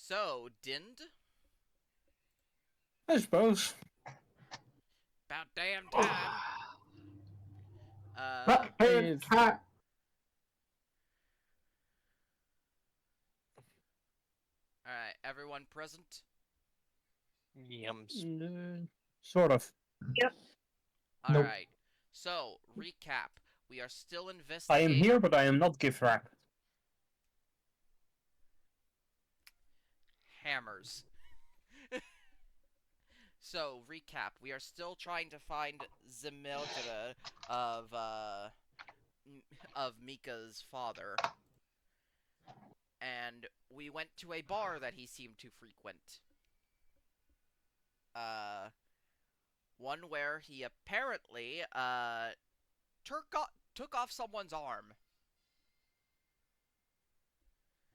So, Dind? I suppose. About damn time. Uh, It's alright, everyone present? Yums. sort of. Yep. Nope. Alright, so, recap. We are still I am investigating. here, but I am not gift wrapped. Hammers. So, recap. We are still trying to find Zemildra of, of Mika's father. And we went to a bar that he seemed to frequent. One where he apparently, took off someone's arm.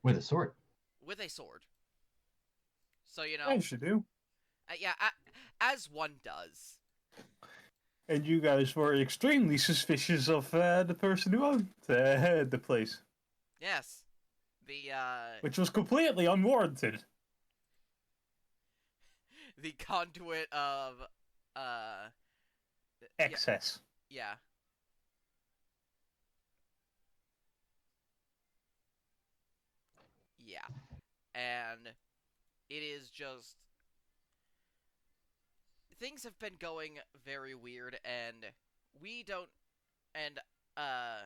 With a sword. With a sword. So, you know, I should do. yeah, as one does. And you guys were extremely suspicious of the person who owned the place, Yes. The, which was completely unwarranted. the conduit of, uh... Excess. Yeah. Yeah. And it is just... Things have been going very weird, and we don't... And, I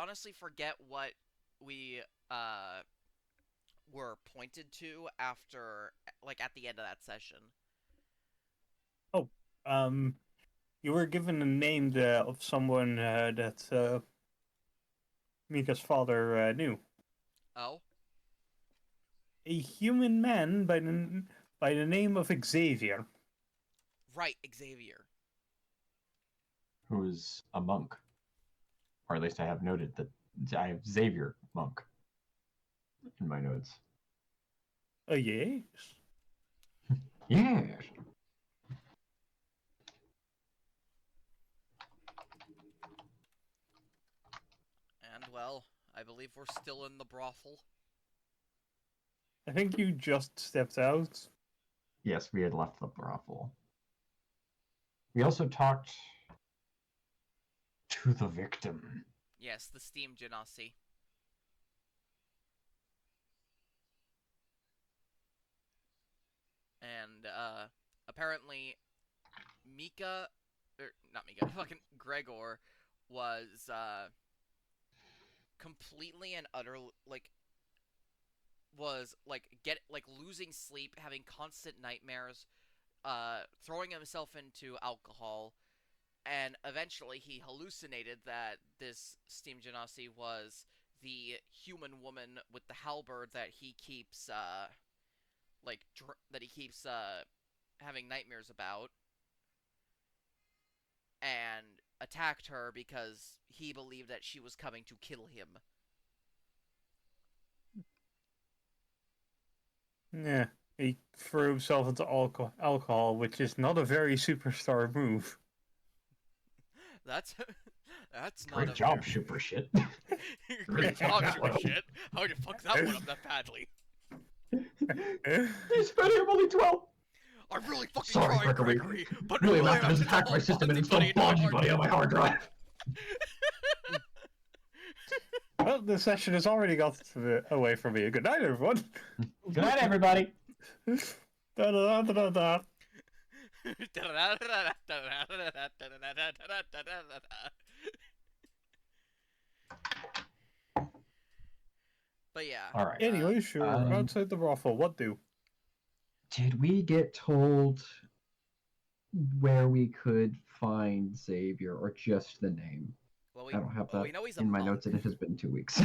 honestly forget what we, were pointed to after, like, at the end of that session. Oh, you were given a name of someone that Mika's father knew. Oh? A human man by the name of Xavier. Right, Xavier. Who is a monk. Or at least I have noted that I have Xavier monk in my notes. Yes. Yes. And, well, I believe we're still in the brothel. I think you just stepped out. Yes, we had left the brothel. We also talked to the victim. Yes, the steam genasi. And, apparently, Mika, not Mika, fucking Gregor was, completely and utter, was, losing sleep, having constant nightmares, throwing himself into alcohol, and eventually he hallucinated that this steam genasi was the human woman with the halberd that he keeps, having nightmares about, and attacked her because he believed that she was coming to kill him. Yeah, he threw himself into alcohol, which is not a very superstar move. That's that's not Great a job, very... super shit. Great job, that super one. shit. How'd you fuck that one up that badly? He's spending only 12. I'm really fucking Sorry, trying, Gregory. but Really, I Malcolm have has to attacked my system and installed Bodgy Buddy on my hard drive. Well, the session has already got away from me. Good night, everyone. Good night, everybody. Da da da da da. But yeah. All right. Anyway, sure. Outside the brothel, what do? Did we get told where we could find Xavier, or just the name? Well, I don't have that we know he's a in my monk. notes, and it has been 2 weeks.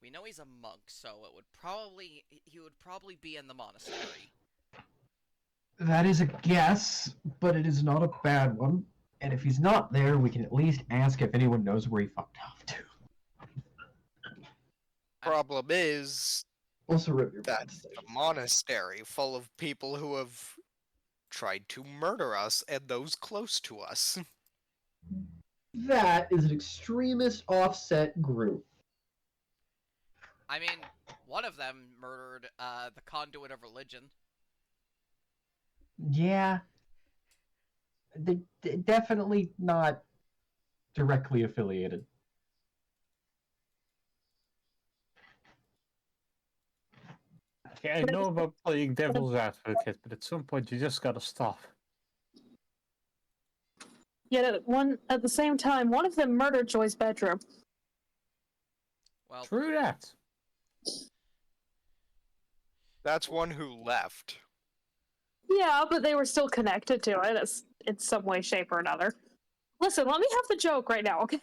We know he's a monk, so he would probably be in the monastery. That is a guess, but it is not a bad one. And if he's not there, we can at least ask if anyone knows where he fucked off to. Problem is, Also, rip your that's a monastery full of people who have tried to murder us and those close to us. That is an extremist offset group. I mean, one of them murdered the conduit of religion. Yeah, definitely not directly affiliated. Okay, I know about playing devil's advocate, but at some point you just gotta stop. Yet at the same time, one of them murdered Joy's bedroom. Well, True that. That's one who left. Yeah, but they were still connected to it in some way, shape, or another. Listen, let me have the joke right now, okay?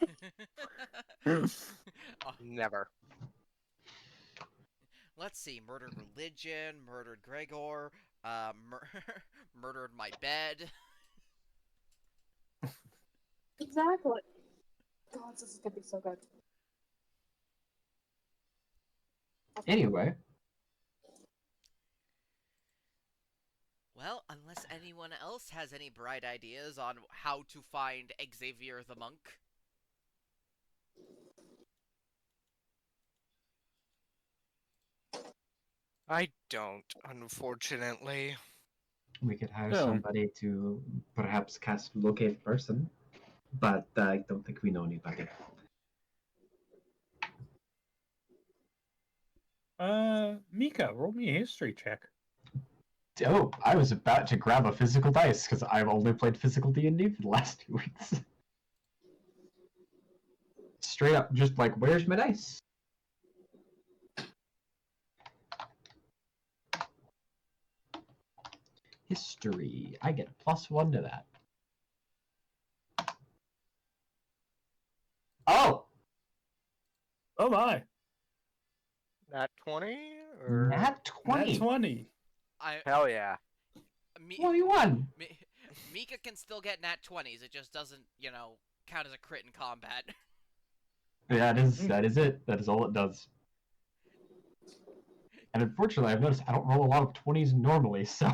Never. let's see. Murdered religion, murdered Gregor, murdered my bed. Exactly. God, this is gonna be so good. Anyway, Well, unless anyone else has any bright ideas on how to find Xavier the monk. I don't, unfortunately. we could hire So, somebody to perhaps cast Locate Person, but I don't think we know anybody. Mika, roll me a history check. Oh, I was about to grab a physical dice because I've only played physical D&D for the last 2 weeks. Straight up, just like, where's my dice? History. I get a +1 to that. Oh! Oh my! Nat 20? Or... Nat 20! Nat 20! Hell yeah. Me, 21! Mika can still get nat 20s. It just doesn't, count as a crit in combat. That is it. That is all it does. And unfortunately, I've noticed I don't roll a lot of 20s normally, so...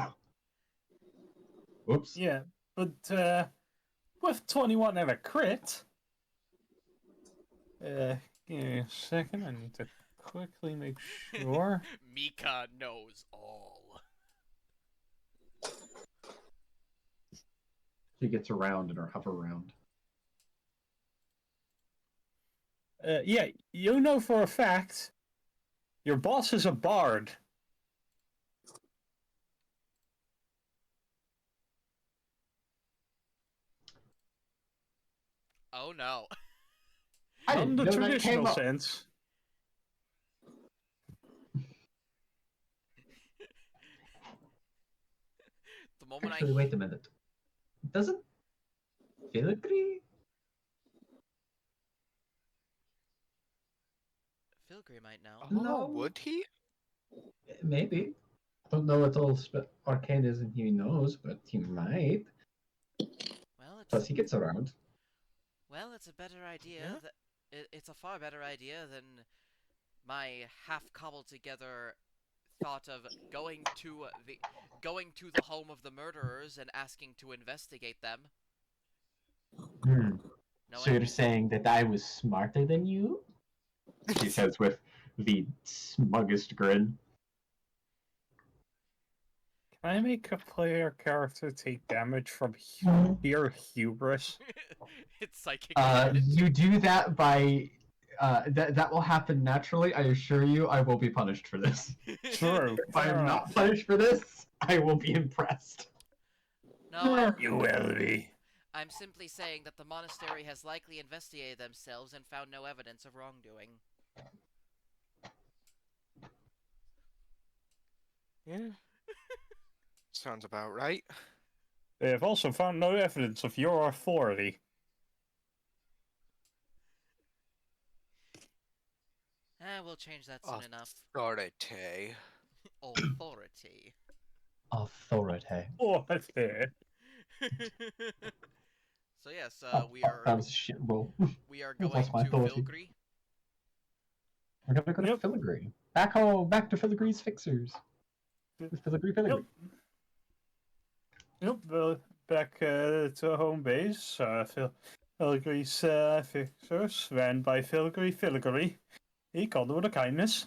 Whoops. Yeah, but with 21 and a crit... give me a second, I need to quickly make sure. Mika knows all. She gets around in her hover round. Yeah, you know for a fact, your boss is a bard. Oh no. I Not in didn't the know that came traditional up. sense. The moment Actually, wait a minute. Doesn't Filigree? Filgrim might know. Oh, No. would he? Maybe. Don't know what all arcanism he knows, but he might. Well, Plus, he gets around. it's a better idea. Yeah. It's a far better idea than my half cobbled together thought of going to the home of the murderers and asking to investigate them. So you're saying that I was smarter than you? She says with the smuggest grin. Can I make a player character take damage from sheer hubris? It's psychic damage. You do that by... that will happen naturally. I assure you, I will be punished for this. True. If I am not punished for this, I will be impressed. No, You will be. I'm simply saying that the monastery has likely investigated themselves and found no evidence of wrongdoing. Yeah. Sounds about right. They have also found no evidence of your authority. We'll change that soon enough. Authority. Authority. Authority. Oh, that's it. So yes, we fuck, are that was a shit roll. we are That's going my to authority. Filgry. We're gonna go to Yep. Filigree. Back home, back to Filigree's Fixers. With Filigree. Yep, back to home base. Filigree's Fixers, ran by Filigree. He called it with a kindness.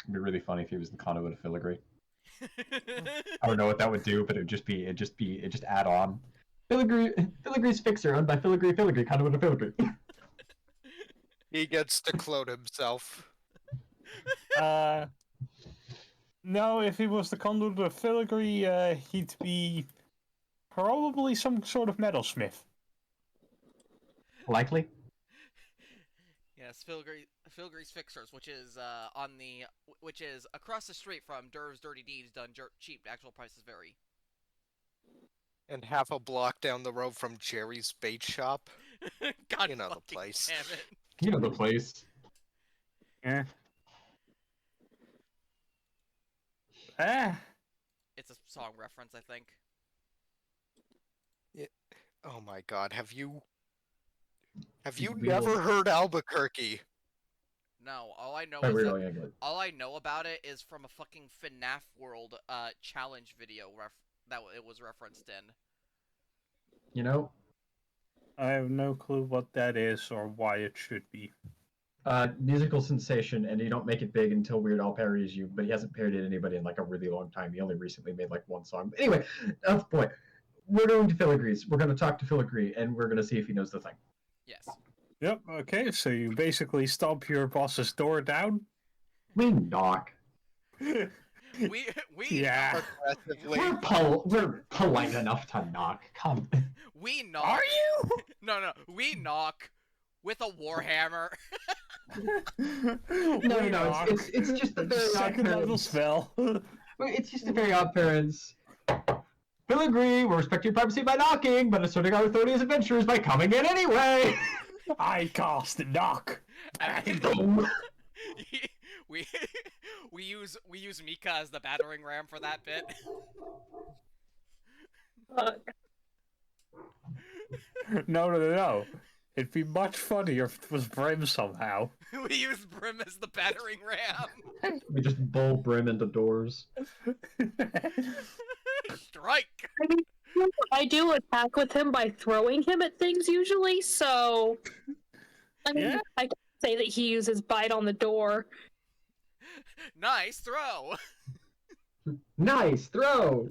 It'd be really funny if he was the conduit of filigree. I don't know what that would do, but it'd just add on. Filigree's fixer, owned by Filigree, conduit of filigree. He gets to clone himself. No, if he was the conduit of filigree, he'd be probably some sort of metalsmith. Likely. Yes, Filgree's Fixers, which is which is across the street from Derv's Dirty Deeds, done cheap. Actual prices vary. And half a block down the road from Jerry's bait shop. God, You know the fucking place. damn it! You know the place. Yeah. Ah. It's a song reference, I think. Oh my god, have you We never will- heard Albuquerque? No, all I know By is Weird that Al Yankovic. all I know about it is from a fucking FNAF World challenge video that it was referenced in. You know, I have no clue what that is or why it should be. musical sensation, and you don't make it big until Weird Al parodies you, but he hasn't parodied anybody in like a really long time. He only recently made like one song. But anyway, that's the point. We're going to Filigree's. We're going to talk to Filigree, and we're going to see if he knows the thing. Yes. Yep, okay, so you basically stomp your boss's door down? We knock. We Yeah. Aggressively. We're polite enough to knock. Come. we knock. Are you? No, we knock with a warhammer. No. It's just a very odd second level parents. spell. It's just a very odd parents. Filigree, we're respecting privacy by knocking, but asserting our authority as adventurers by coming in anyway. I cast knock. Boom. we we use Mika as the battering ram for that bit. Fuck. No. It'd be much funnier if it was Brim somehow. We use Brim as the battering ram. We just bull Brim into doors. Strike. I do attack with him by throwing him at things usually, so I mean, Yeah. I can say that he uses bite on the door. Nice throw. Nice throw.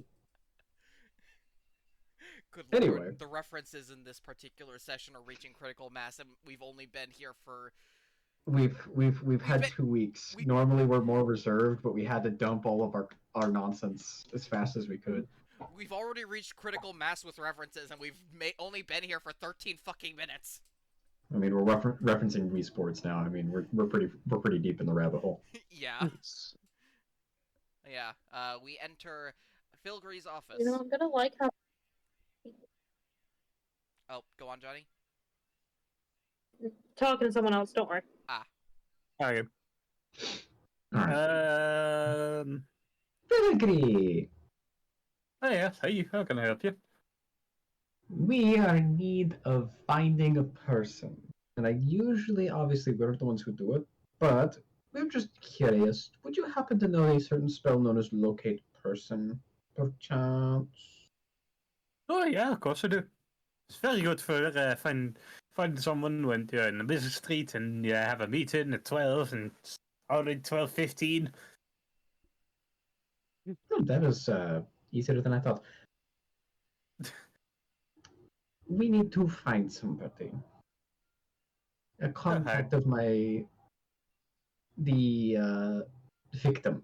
Good Anyway. Lord, the references in this particular session are reaching critical mass, and we've only been here for. We've had been- 2 weeks. we- Normally we're more reserved, but we had to dump all of our nonsense as fast as we could. We've already reached critical mass with references, and we've only been here for 13 fucking minutes. I mean, we're referencing Wii Sports now. I mean, we're pretty deep in the rabbit hole. Yeah. Yeah. We enter Filgree's office. You know, I'm gonna like how Oh, go on, Johnny. talking to someone else. Don't worry. Okay. All right. Um. Filigree, Oh yeah. Hey, how can I help you? we are in need of finding a person, and obviously, we're the ones who do it, but we're just curious. Would you happen to know a certain spell known as Locate Person, perchance? Oh yeah, of course I do. It's very good for find someone when you're in a busy street and you have a meeting at 12 and it's already 12:15. Oh, that is easier than I thought. We need to find somebody. A contact of the victim.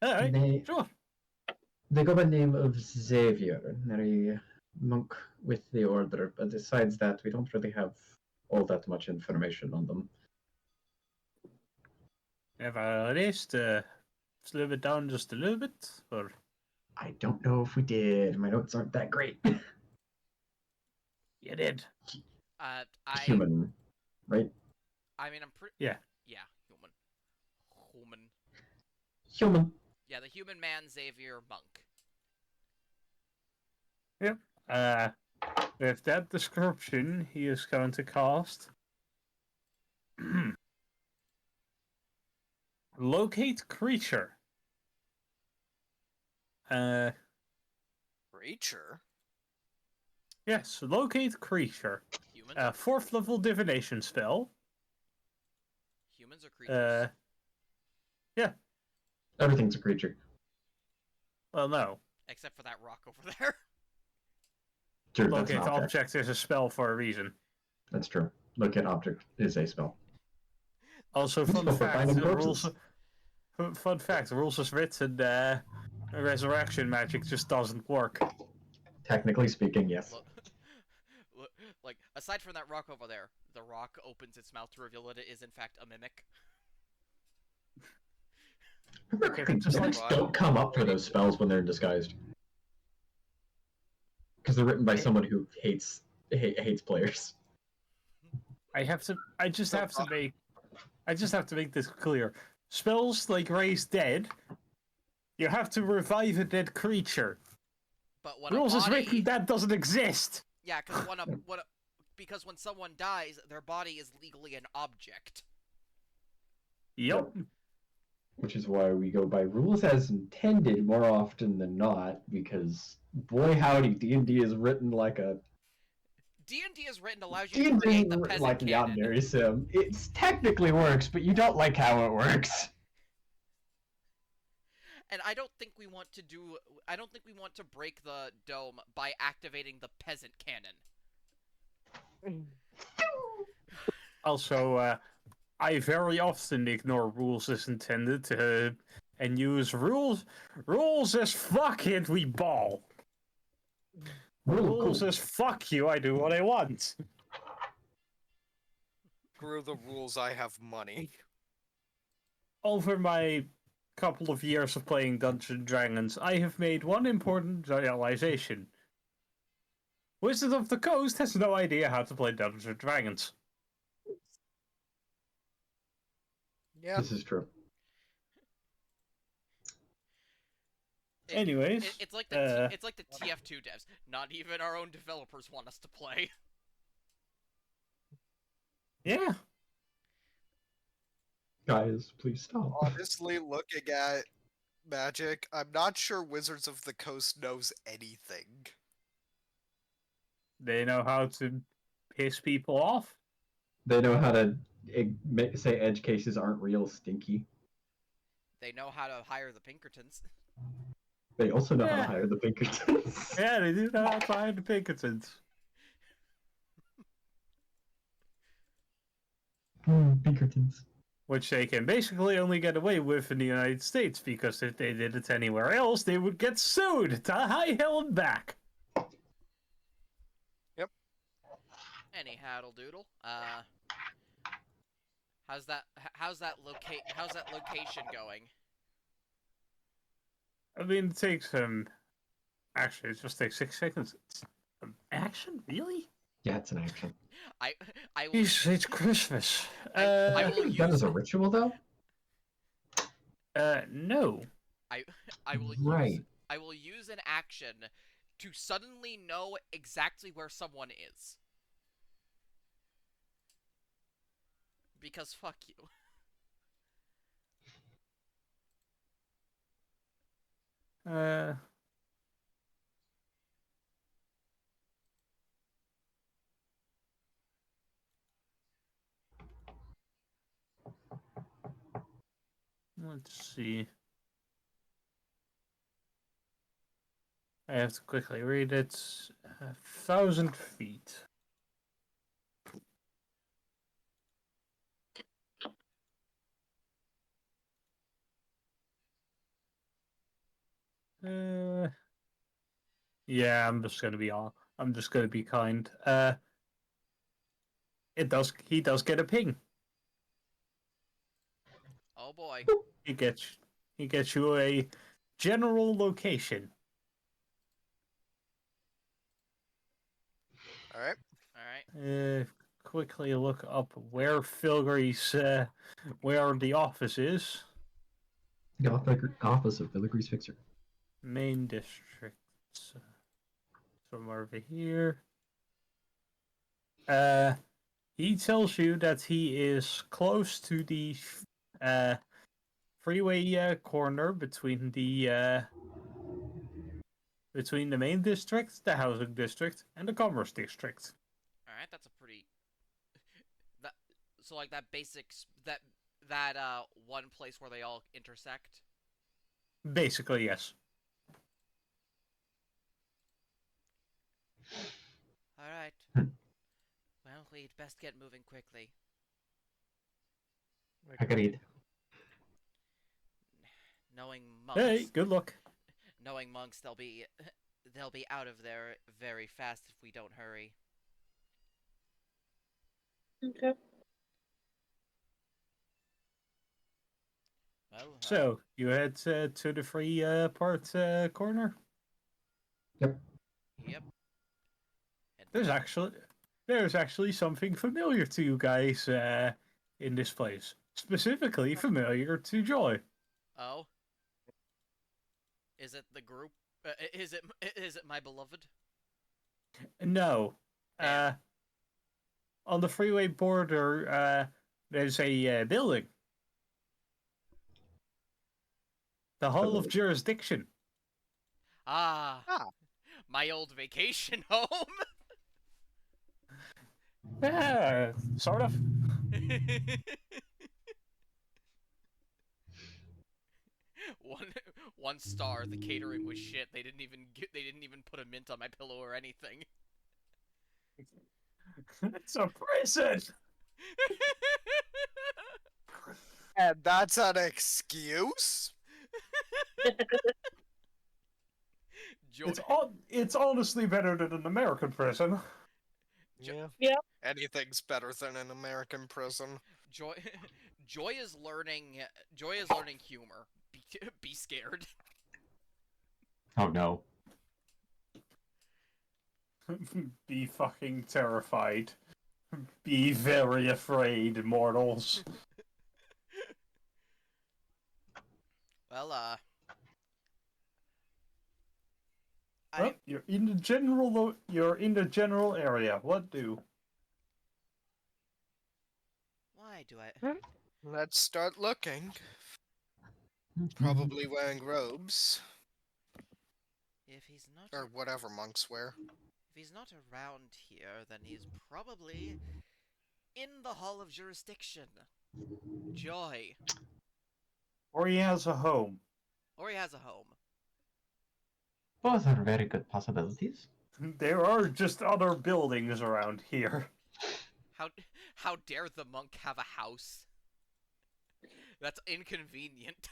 All right, They sure. go by the name of Xavier. They're a monk with the order, but besides that, we don't really have all that much information on them. Have a list, slow it down just a little bit, or I don't know if we did. My notes aren't that great. you did. Human, right? I mean, I'm pretty. Yeah. Yeah, human. Human. Yeah, the human man, Xavier Monk. With that description, he is going to cast Locate Creature. Creature? Yes, Locate Creature. Humans? fourth level divination spell. Humans or creatures? Everything's a creature. Well, no. Except for that rock over there. Sure, that's an Locate object. object is a spell for a reason. That's true. Locate object is a spell. Also, fun Useful for fact: finding the rules. corpses. Fun fact: the rules as written, resurrection magic just doesn't work. Technically speaking, yes. Like, aside from that rock over there, the rock opens its mouth to reveal that it is in fact a mimic. Remember, just like- mimics don't come up for those spells when they're disguised. Because they're written by someone who hates players. I just So have to make this clear. Spells like raise dead, you have to revive a dead creature. But when Rules a is body... written that doesn't exist. Yeah, because when someone dies, their body is legally an object. Yep. Which is why we go by rules as intended more often than not, because boy howdy, D&D is written like a D&D is written allows you to D&D create the peasant like canon. Yandere Sim. It technically works, but you don't like how it works. And I don't think we want to break the dome by activating the peasant canon. Also, I very often ignore rules as intended and use rules as fuck it, we ball. Rules Cool. as fuck you, I do what I want. Screw the rules, I have money. Over my couple of years of playing Dungeons and Dragons, I have made one important realization. Wizard of the Coast has no idea how to play Dungeons and Dragons. Yeah. This is true. Anyways, It's like the TF2 devs. Not even our own developers want us to play. yeah. Guys, please stop. Honestly, looking at Magic, I'm not sure Wizards of the Coast knows anything. They know how to piss people off. They know how to say edge cases aren't real stinky. They know how to hire the Pinkertons. They also know how to Yeah. hire the Pinkertons. Yeah, they do know how to hide the Pinkertons. Pinkertons. Which they can basically only get away with in the United States, because if they did it anywhere else, they would get sued to high hell and back. Any haddle doodle. How's that location going? I mean, it takes actually, it just takes 6 seconds. Action? Really? Yeah, it's an action. I will It's Christmas. I I will think it's done use as a ritual, though. No. I will Right. use an action to suddenly know exactly where someone is. Because fuck you. Let's see. I have to quickly read it. 1,000 feet. Yeah, I'm just gonna be kind. He does get a ping. Oh boy. He gets you a general location. Alright. Alright. Quickly look up where Filgre's where the office is. The office of Filigree's Fixer. Main district. Somewhere over here. He tells you that he is close to the freeway corner between the main district, the housing district, and the commerce district. Alright, that's a pretty So like that that one place where they all intersect. Basically, yes. All right. Hmm. Well, we'd best get moving quickly. Agreed. Knowing Hey, monks, good luck. they'll be they'll be out of there very fast if we don't hurry. Okay. Well, So, you head to the free part corner? Yep. yep. And There's actually something familiar to you guys in this place. Specifically familiar to Joy. oh, is it the group? Is it my beloved? No. Damn. On the freeway border, there's a building. The Hall of Jurisdiction. Ah, Ah, my old vacation home. Yeah, sort of. one one star. The catering was shit. They didn't even put a mint on my pillow or anything. It's a prison! and that's an excuse? Joy, It's honestly better than an American prison. Yeah. Yeah. Anything's better than an American prison. Joy, Joy is learning. Joy is learning humor. Be scared. Oh no. Be fucking terrified. Be very afraid, mortals. Well, Well, you're in the general area. What do? why do I? Let's start looking. Probably wearing robes. If he's not, Or whatever monks wear. if he's not around here, then he's probably in the Hall of Jurisdiction. Joy, Or he has a home. or he has a home. Both are very good possibilities. There are just other buildings around here. How how dare the monk have a house? That's inconvenient.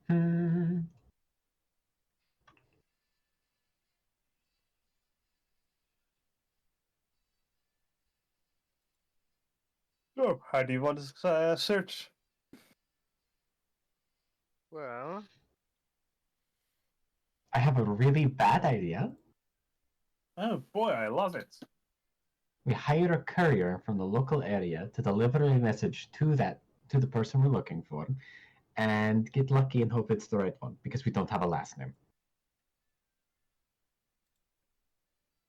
Hmm. So, how do you want to search? Well, I have a really bad idea. Oh boy, I love it. We hire a courier from the local area to deliver a message to the person we're looking for, and get lucky and hope it's the right one because we don't have a last name.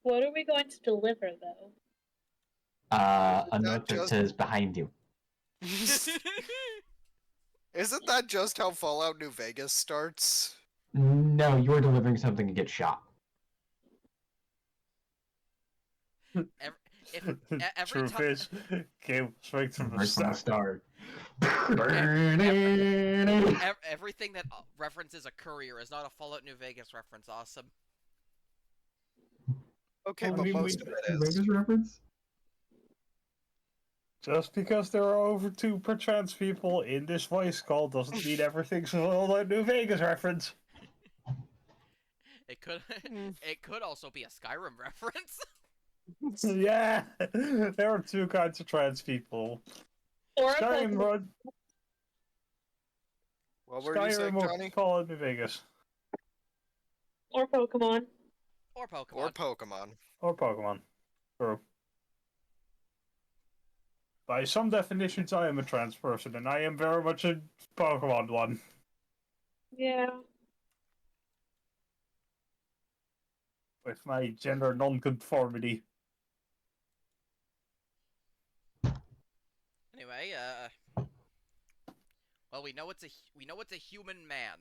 What are we going to deliver, though? A Isn't that note that just- says behind you. isn't that just how Fallout New Vegas starts? No, you're delivering something and get shot. Every Truth time, is, came straight from the Right from the start. start. everything that references a courier is not a Fallout New Vegas reference. Awesome. Okay, I but mean, most of it is. Vegas reference? Just because there are over 2 per trans people in this voice call doesn't mean everything's a New Vegas reference. It could Mm. it could also be a Skyrim reference. Yeah, there are 2 kinds of trans people. Or a Skyrim, Pokemon. What were you saying, Skyrim or Johnny? Fallout New Vegas. Or Pokemon. Or Pokemon. Or Pokemon. Or Pokemon. True. By some definitions, I am a trans person, and I am very much a Pokemon one. Yeah. With my gender non-conformity. Anyway, well, we know it's a human man,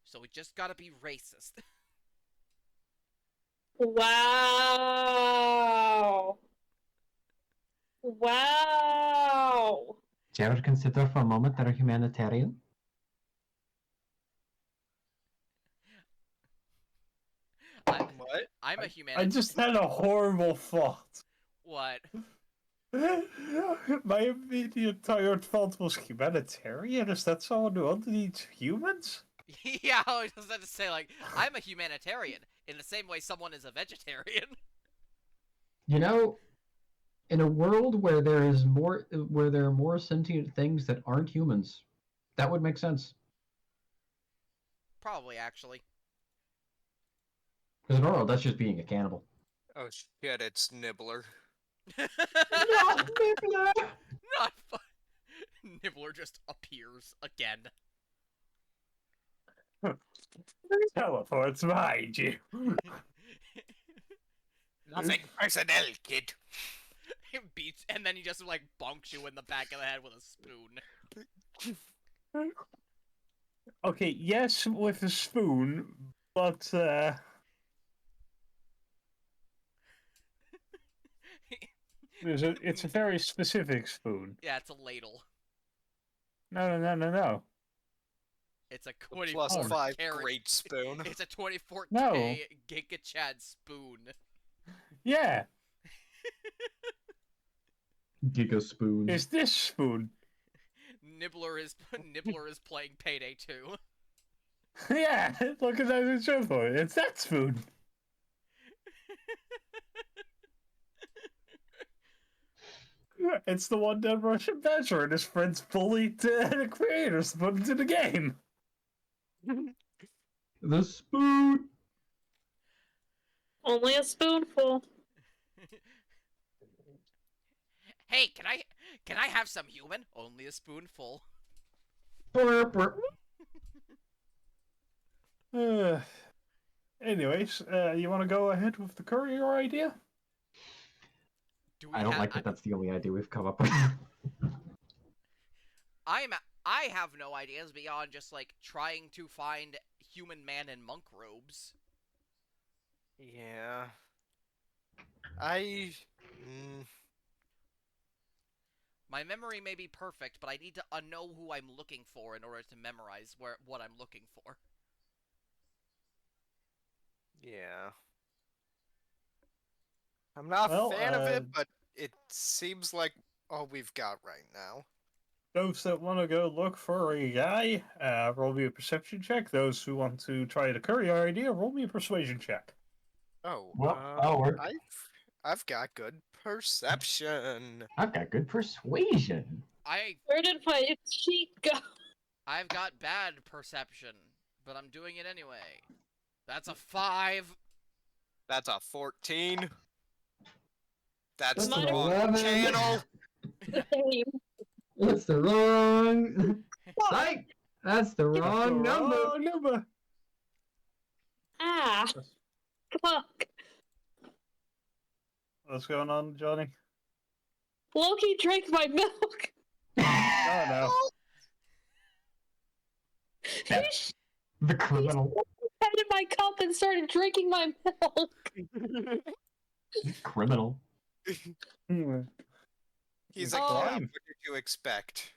so we just gotta be racist. Wow. Wow. Do you ever consider for a moment that a humanitarian? What? I'm a I humanitarian. just had a horrible thought. What? My immediate tired thought was humanitarian? Is that someone who only eats humans? Yeah, I was just about to say, like, I'm a humanitarian in the same way someone is a vegetarian. You know, in a world where there are more sentient things that aren't humans, that would make sense. Probably, actually. Because in our world, that's just being a cannibal. Oh shit, it's Nibbler. Not Nibbler! Not fun. Nibbler just appears again. Teleports behind you. Nothing personnel, kid. He beats, and then he just like bonks you in the back of the head with a spoon. Okay, yes, with a spoon, but it's a very specific spoon. Yeah, it's a ladle. No. It's a Plus 24 five carat. great spoon. It's a 24K No. Giga Chad spoon. Yeah, Giga spoon. it's this spoon. Nibbler is playing Payday 2. Yeah, look at that in show for it. It's that spoon. It's the one that Russian Badger and his friends bullied the creators to put into the game. The spoon! Only a spoonful. Hey, can I have some human? Only a spoonful. Burp, burp. Anyways, you want to go ahead with the courier idea? Do we I don't have, like that that's the only idea we've come up with. I have no ideas beyond just like trying to find human man in monk robes. Yeah. I. My memory may be perfect, but I need to know who I'm looking for in order to memorize what I'm looking for. Yeah. I'm not Well, a fan of it, but it seems like all we've got right now. Those that want to go look for a guy, roll me a perception check. Those who want to try the courier idea, roll me a persuasion check. Oh, Well, that'll work. I've got good perception. I've got good persuasion. Where did my sheet go? I've got bad perception, but I'm doing it anyway. That's a 5. That's a 14. That's the Mine are wrong 11. channel. Same. That's the wrong. Psych! That's the That's the wrong number. wrong number. Ah. Fuck. What's going on, Johnny? Loki drank my milk. Oh no. That's the criminal. He in my cup and started drinking my milk. Criminal. He's a Oh. cat. What did you expect?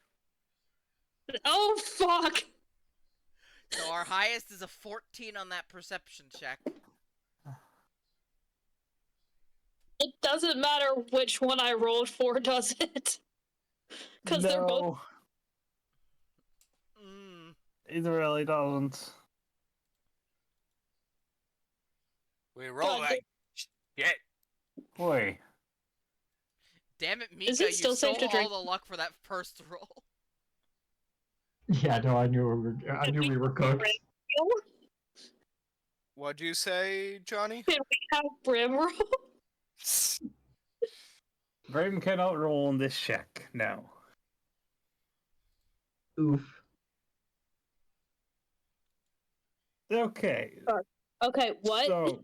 Oh fuck. So our highest is a 14 on that perception check. It doesn't matter which one I rolled for, does it? Because they're both. Mm. It really doesn't. We roll God, like shit. Boy. Damn it, Mika, Is it you still safe stole to drink? all the luck for that first roll. Yeah, no, I knew we were cooked. What'd you say, Johnny? Can we have brim roll? Brim cannot roll on this check. No. Oof. Okay. Okay, what? So.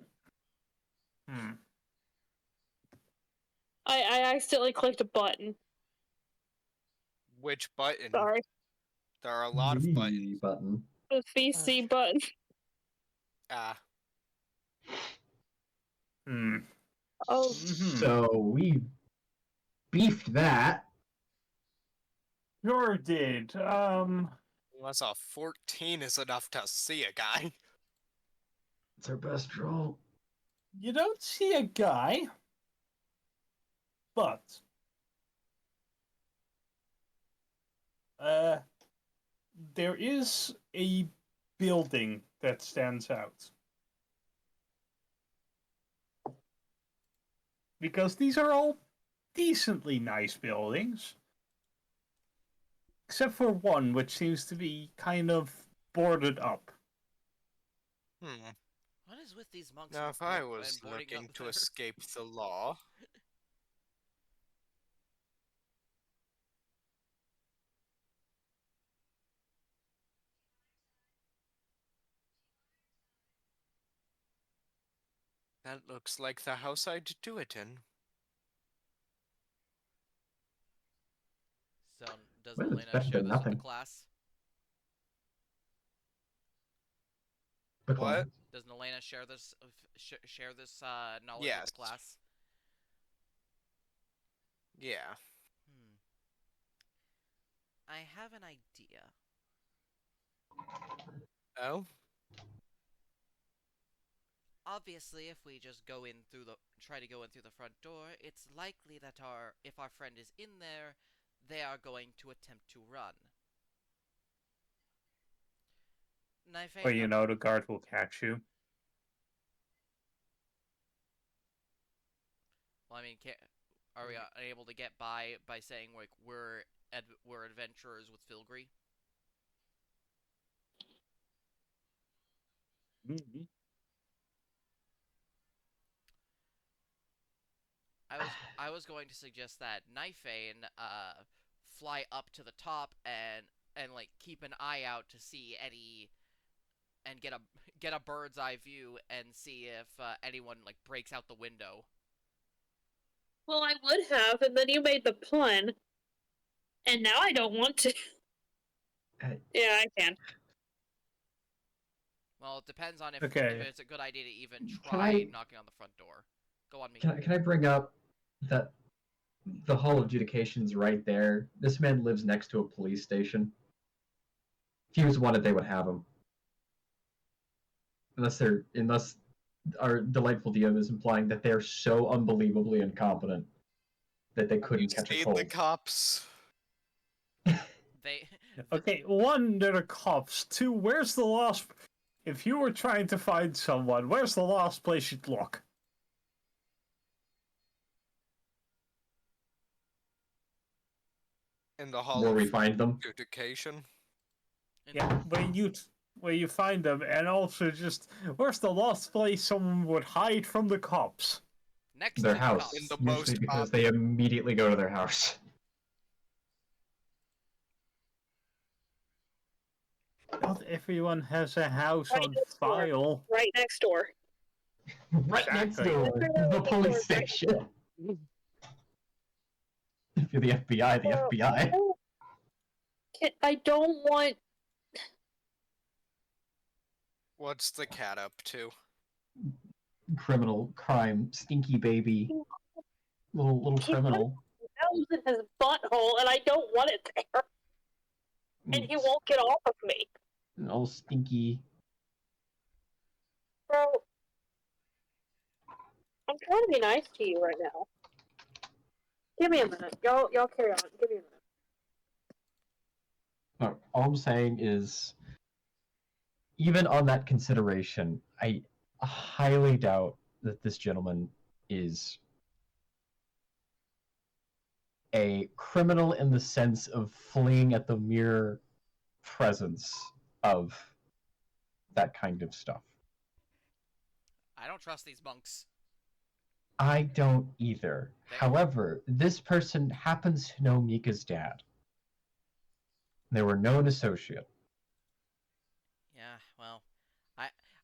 I accidentally clicked a button. Which button? Sorry. There are a lot of V buttons. button. The VC button. Ah. Hmm. Oh, Mhm. So we beefed that. Sure did. Unless a 14 is enough to see a guy. It's our best roll. You don't see a guy, but there is a building that stands out. Because these are all decently nice buildings. Except for one, which seems to be kind of boarded up. What is with these monks Now, and if I and was boarding looking up to their- escape the law, that looks like the house I'd do it in. So, does Well, it's Elena better share than this with the nothing. class? The What? class. Does Elena share this share this knowledge with Yes. the class? Yeah. I have an idea. Oh? Obviously, if we just try to go in through the front door, it's likely that if our friend is in there, they are going to attempt to run. Knife But you know the guard will catch you. Well, I mean, are we able to get by saying like we're adventurers with Filgry? Mm-hmm. I was going to suggest that Knifeane fly up to the top and like keep an eye out to see any and get a bird's eye view and see if anyone like breaks out the window. Well, I would have, and then you made the pun, and now I don't want to. Yeah, I can. Well, it depends on if Okay. it's a good idea to even Can try I- knocking on the front door. Go on, me. Can I bring up that the Hall of Adjudication's right there? This man lives next to a police station. If he was wanted, they would have him. Unless our delightful DM is implying that they're so unbelievably incompetent that they couldn't catch a See cold. the cops. They Okay, one, they're the cops. Two, where's the last... If you were trying to find someone, where's the last place you'd look? In the Hall Where of we find them. Adjudication. Yeah, where you find them, and also just... Where's the last place someone would hide from the cops? next Their to house. the In cops. the Usually most because they immediately go to their house. Not everyone has a house Right on next door. file. Right next door. Right next Exactly. door. The police station. If you're the FBI, the Well, FBI. I don't want. What's the cat up to? Criminal, crime, stinky baby. Little He put criminal. nose in his butthole, and I don't want it there. And he won't get off of me. All stinky. Bro, I'm trying to be nice to you right now. Give me a minute. Y'all carry on. Give me a minute. No, all I'm saying is, even on that consideration, I highly doubt that this gentleman is a criminal in the sense of fleeing at the mere presence of that kind of stuff. I don't trust these monks. I don't either. However, this person happens to know Mika's dad. They were known associate. Yeah, well,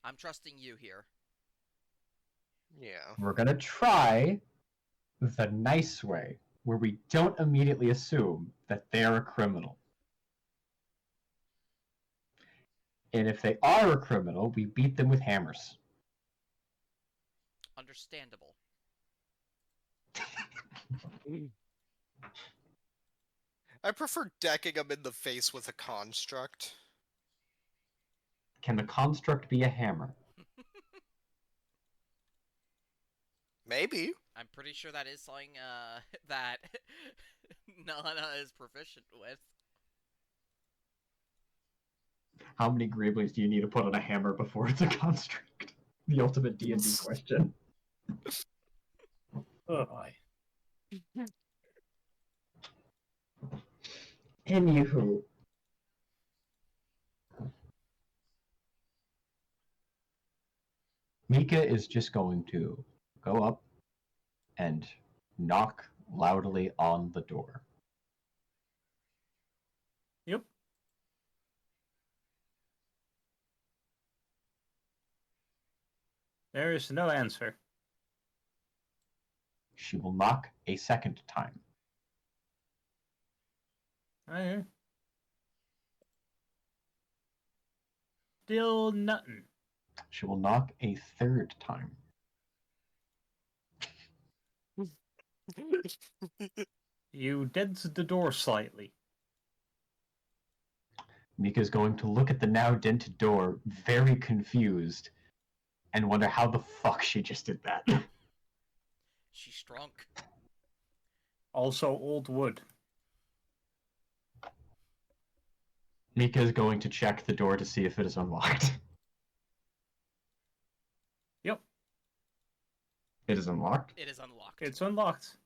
I'm trusting you here. Yeah. We're gonna try the nice way, where we don't immediately assume that they're a criminal. And if they are a criminal, we beat them with hammers. Understandable. I prefer decking him in the face with a construct. Can the construct be a hammer? Maybe. I'm pretty sure that is something that Nana is proficient with. How many Greeblies do you need to put on a hammer before it's a construct? The ultimate D&D question. Oh boy. Anywho. Mika is just going to go up and knock loudly on the door. Yep. There is no answer. She will knock a second time. Okay. Still nothing. She will knock a third time. You dent the door slightly. Mika's going to look at the now dented door, very confused, and wonder how the fuck she just did that. She's drunk. Also old wood. Mika is going to check the door to see if it is unlocked. Yep. It is unlocked. It is unlocked. It's unlocked.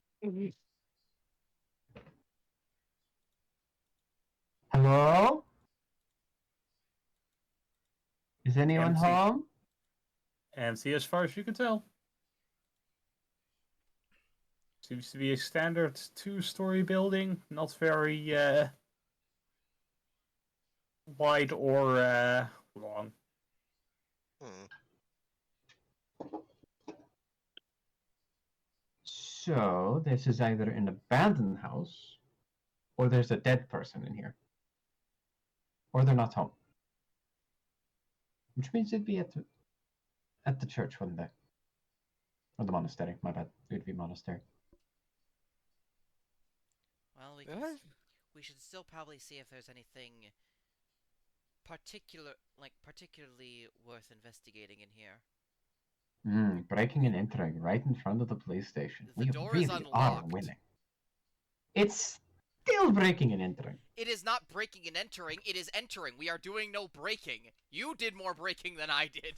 Hello? Is anyone Empty. home? Empty as far as you can tell. Seems to be a standard 2-story building, not very wide or long. Hmm. So, this is either an abandoned house, or there's a dead person in here. Or they're not home. Which means it'd be at the church, wouldn't they? Or the monastery, my bad. It would be monastery. Well, What? we should still probably see if there's anything particularly worth investigating in here. Breaking and entering right in front of the police station. The We door is really are unlocked. winning. It's still breaking and entering. It is not breaking and entering, it is entering. We are doing no breaking. You did more breaking than I did.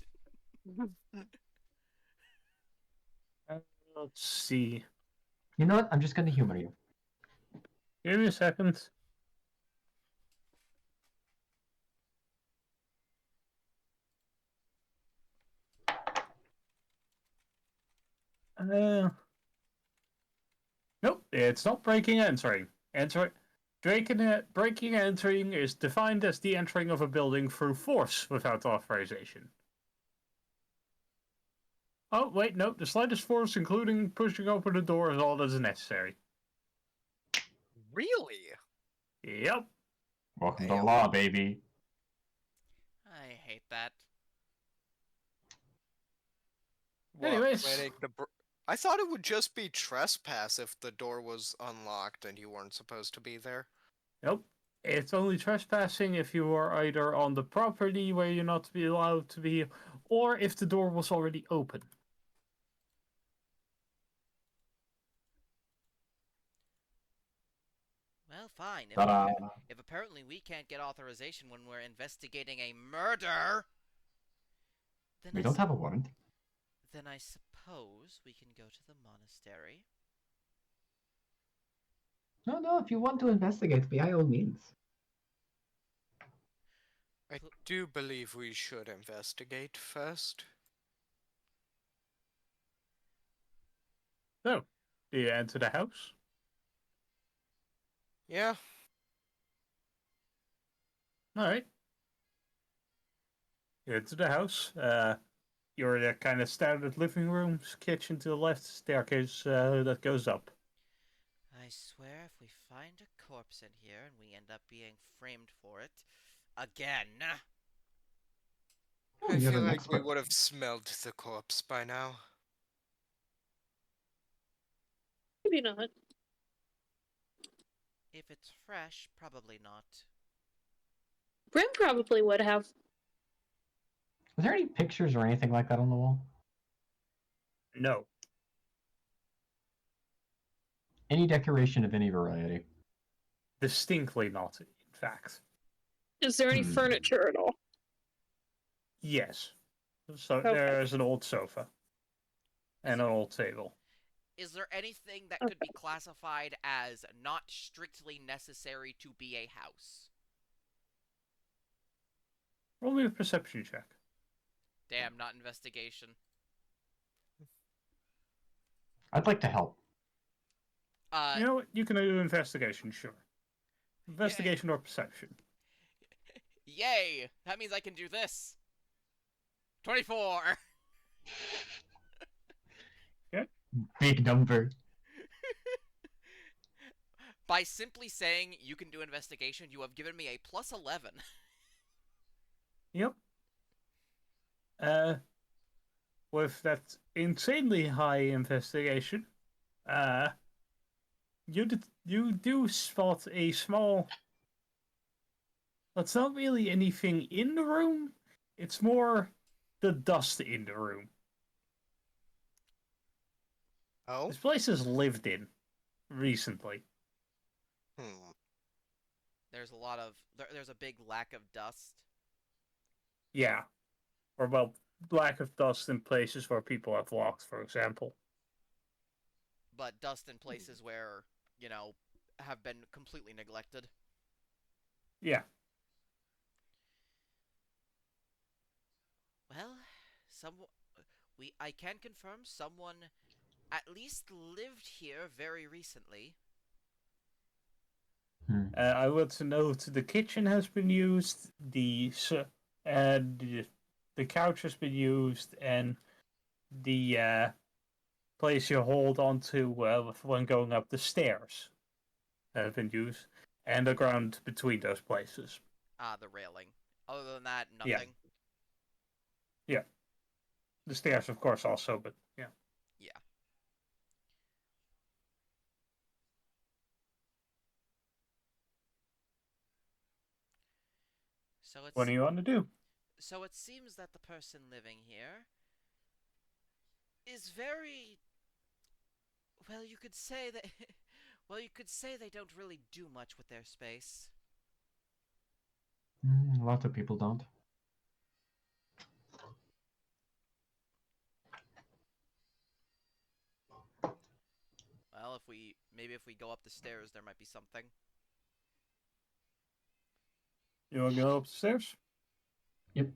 Let's see. You know what? I'm just going to humor you. Give me a second. Nope, it's not breaking and entering. Breaking and entering is defined as the entering of a building through force without authorization. Oh, wait, no. The slightest force, including pushing open the door, is all that is necessary. Really? Yep. Welcome to Damn. law, baby. I hate that. What, Anyways. I thought it would just be trespass if the door was unlocked and you weren't supposed to be there. Nope. It's only trespassing if you are either on the property where you're not to be allowed to be, or if the door was already open. Well, fine. Ta-da. If apparently we can't get authorization when we're investigating a murder, then We don't have a warrant. Then I suppose we can go to the monastery. No, if you want to investigate, by all means. I do believe we should investigate first. So, do you enter the house? Yeah. Alright. You enter the house. You're in a kind of standard living room, kitchen to the left, staircase that goes up. I swear if we find a corpse in here and we end up being framed for it, again. Oh, I you're feel an like we expert. would have smelled the corpse by now. Maybe not. If it's fresh, probably not. Brim probably would have. Is there any pictures or anything like that on the wall? No. Any decoration of any variety? Distinctly not, in fact. Is there any Hmm. furniture at all? Yes. So Okay. there's an old sofa. And an old table. Is there anything that could be classified as not strictly necessary to be a house? Roll me a perception check. Damn, not investigation. I'd like to help. You know what? You can do investigation, sure. Investigation or perception. Yay! That means I can do this. 24! Big number. By simply saying you can do investigation, you have given me a plus 11. Yep. With that insanely high investigation, you do spot a small. It's not really anything in the room. It's more the dust in the room. Oh? This place is lived in recently. Hmm. There's a lot of... There's a big lack of dust. Yeah. Or, well, lack of dust in places where people have walked, for example. But dust in places where, you know, have been completely neglected. Yeah. Well, I can confirm someone at least lived here very recently. I would note the kitchen has been used, the couch has been used, and the place you hold onto when going up the stairs have been used, and the ground between those places. The railing. Other than that, nothing. Yeah. The stairs, of course, also, but yeah. Yeah. So it's... What do you want to do? So it seems that the person living here is very... Well, you could say that... Well, you could say they don't really do much with their space. A lot of people don't. Well, maybe if we go up the stairs, there might be something. You want to go upstairs? Yep.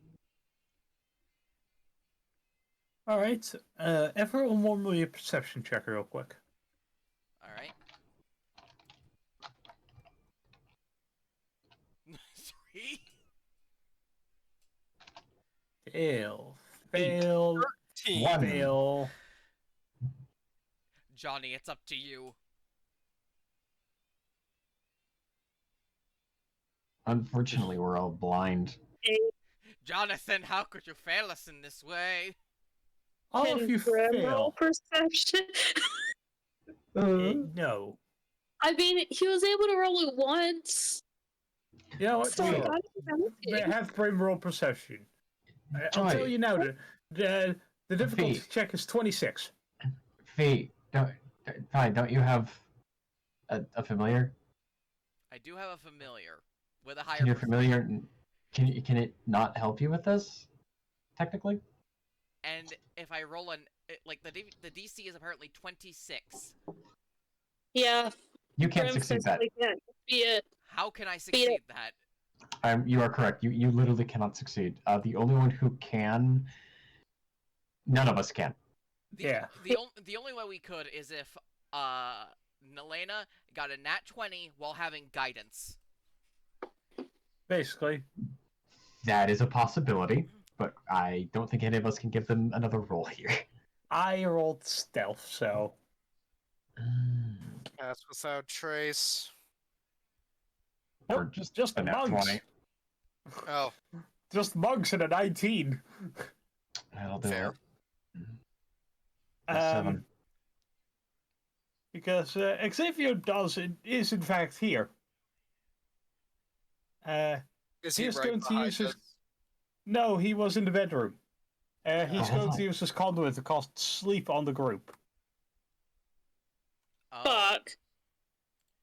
All right. Everyone, roll me a perception check real quick. All right. 3. Fail. Fail. Team. Fail. Johnny, it's up to you. Unfortunately, we're all blind. Jonathan, how could you fail us in this way? All of you Roll fail. perception. No. I mean, he was able to roll it once. You know what? So Sure. I They have Brim roll perception. I'll tell you now. The difficulty Fee. check is 26. Fee, don't you have a familiar? I do have a familiar with a higher. Can your familiar can it not help you with this? Technically. And if I roll the DC is apparently 26. Yeah. You can't Brim succeed says that. we can't be it. How can I succeed that? You are correct. You literally cannot succeed. The only one who can. None of us can. The only way we could is if Nelena got a nat 20 while having guidance. Basically. That is a possibility, but I don't think any of us can give them another roll here. I rolled stealth, so. Pass without trace. Or Nope, just just a nat mugs. 20. Oh, Just mugs and a 19. That'll do fair. it. A 7. Because Xavier is in fact here. Is he He's right going to behind use his. us? No, he was in the bedroom. He's Oh. going to use his conduit to cast sleep on the group. Oh. Fuck.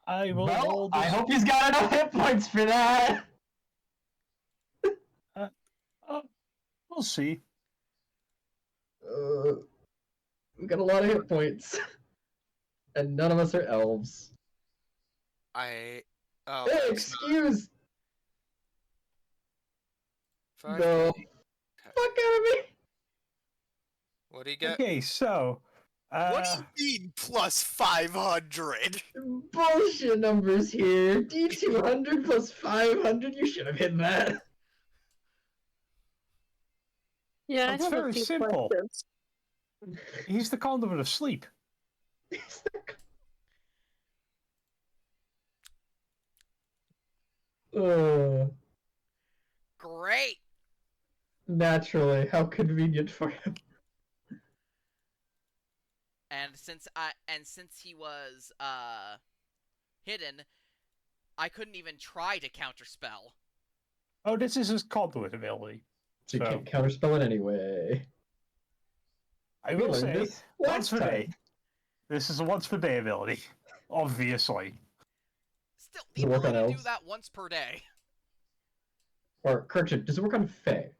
I will Well, roll I this. hope he's got enough hit points for that. We'll see. We got a lot of hit points, and none of us are elves. Oh, Hey, that's excuse not... the 5K. fuck out of me. What do you get? Okay, so. What do you mean plus 500? Bullshit numbers here. D200 plus 500. You should have hit that. Yeah, It's I have very a few simple. questions. He's the conduit of sleep. uh, Great. naturally, how convenient for him. And since he was hidden, I couldn't even try to counterspell. Oh, this is his conduit ability. So you So- can't counterspell it anyway. I We will learned say, this once last per time. day. This is a once per day ability. Obviously. Still, Does the it work on ability to do elves? that once per day. Or, Kirchhoff, does it work on Fae?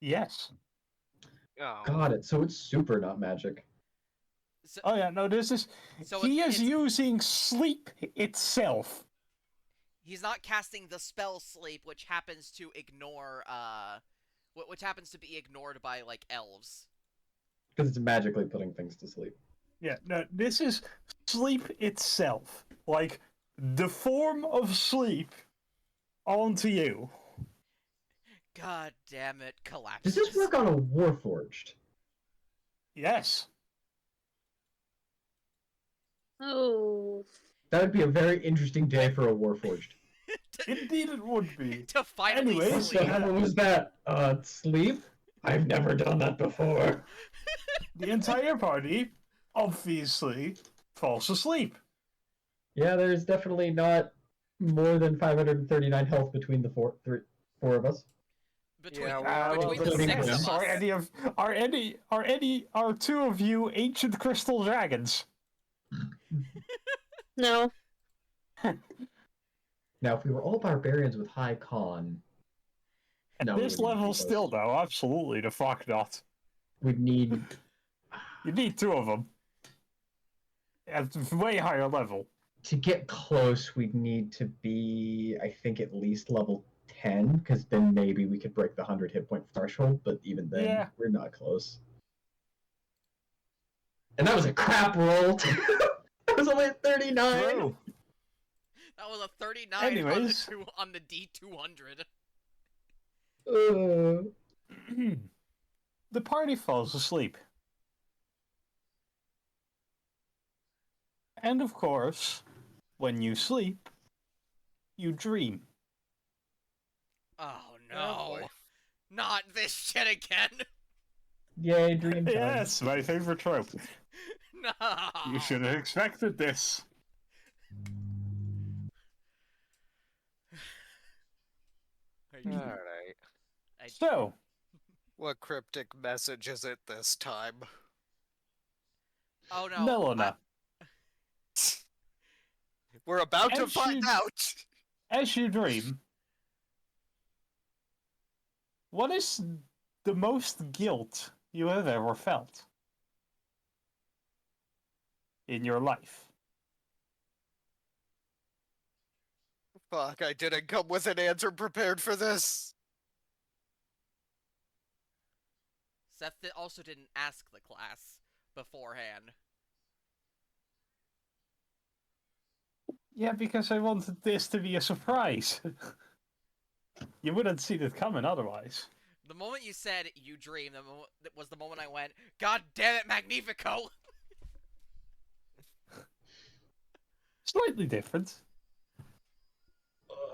Yes. Oh. Got it. So it's super not magic. So, Oh yeah, no, this is. so He is it's- using sleep itself. he's not casting the spell sleep, which happens to ignore which happens to be ignored by like elves. Because it's magically putting things to sleep. Yeah, no, this is sleep itself. Like, the form of sleep onto you. God damn it, collapse. Does this work on a Warforged? Yes. Oh. That would be a very interesting day for a Warforged. Indeed it would be. to finally Anyways, What sleep. the hell was that? Sleep? I've never done that before. The entire party, obviously, falls asleep. Yeah, there's definitely not more than 539 health between the four of us. Between, Yeah, we between the including six him. of us. Are two of you ancient crystal dragons? No. Now, if we were all barbarians with high con, At no, we this wouldn't level, be close. still, though, absolutely the fuck not. We'd need You need two of them. At way higher level. to get close. We'd need to be, I think, at least level 10, because then maybe we could break the 100 hit point threshold. But even then, Yeah. we're not close. And that was a crap roll. That was only a 39. True. That was a 39 Anyways. on the D200. The party falls asleep. And of course, when you sleep, you dream. Oh Oh, no. boy. Not this shit again. Yay, dream time. Yes, my favorite trope. No. You should have expected this. Alright. So, What cryptic message is it this time? Oh no. Melina, We're about to And find she- out! as you dream, what is the most guilt you have ever felt in your life? Fuck, I didn't come with an answer prepared for this. Seth also didn't ask the class beforehand. Yeah, because I wanted this to be a surprise. You wouldn't see it coming otherwise. The moment you said you dream, that was the moment I went, God damn it, Magnifico! Slightly different.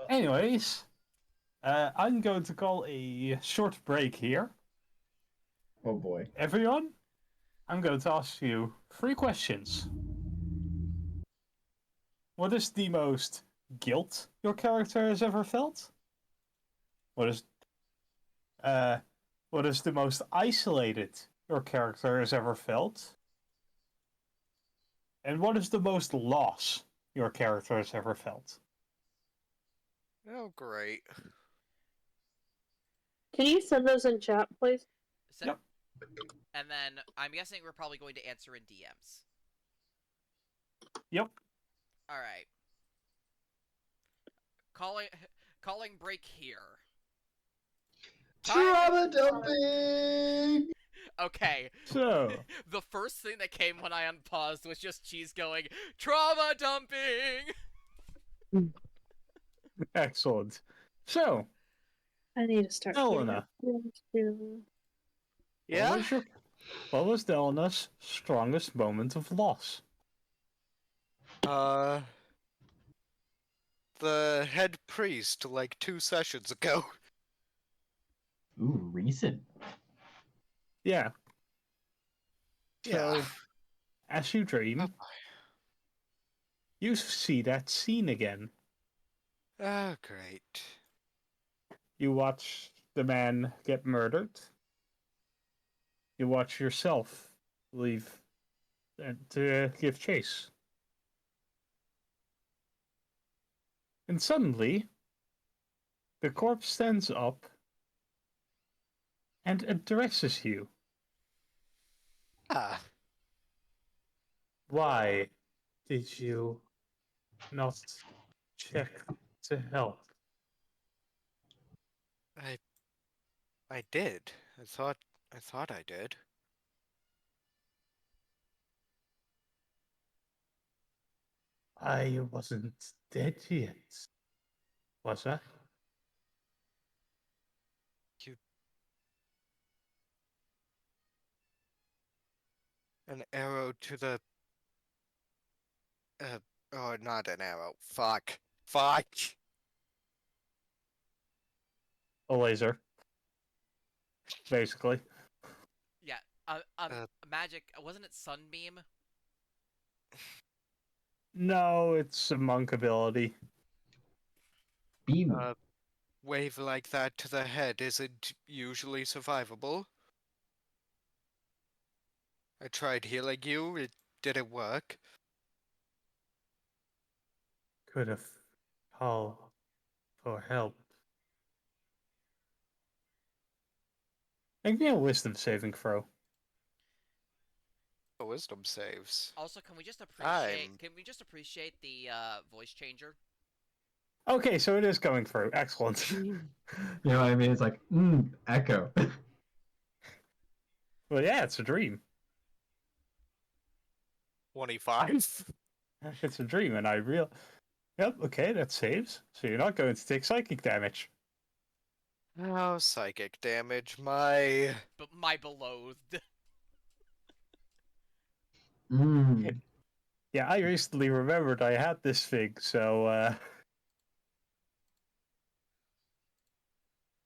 Anyways, I'm going to call a short break here. Oh boy. Everyone, I'm going to ask you 3 questions. What is the most guilt your character has ever felt? What is uh what is the most isolated your character has ever felt? And what is the most loss your character has ever felt? Oh, great. Can you send those in chat, please? So, Yep. and then I'm guessing we're probably going to answer in DMs. Yep. All right. Calling calling break here. Trauma dumping! Okay. So, The first thing that came when I unpaused was just Cheese going, trauma dumping! excellent. So, I need to start. Elena, Yeah? what was Elena's strongest moment of loss? Uh, the head priest like 2 sessions ago. Ooh, recent. Yeah. Yeah. So, as you dream, you see that scene again. Oh, great. You watch the man get murdered. You watch yourself leave and to give chase. And suddenly, the corpse stands up and addresses you. Ah, Why did you not check to help? I I did. I thought I did. I wasn't dead yet, was I? You an arrow to the uh oh, not an arrow. Fuck. Fuck. A laser, basically. Yeah, Uh, magic, wasn't it Sunbeam? No, it's a monk ability. Beam. a wave like that to the head isn't usually survivable. I tried healing you, it didn't work. Could have called for help. Make me a wisdom saving throw. Wisdom saves. Also, I'm can we just appreciate the voice changer? Okay, so it is going through. Excellent. You know what I mean? It's like, echo. Well, yeah, it's a dream. 25. It's a dream, and I real. Yep. Okay, that saves. So you're not going to take psychic damage. Oh, psychic damage. My But my beloathed. mm. Yeah, I recently remembered I had this thing, so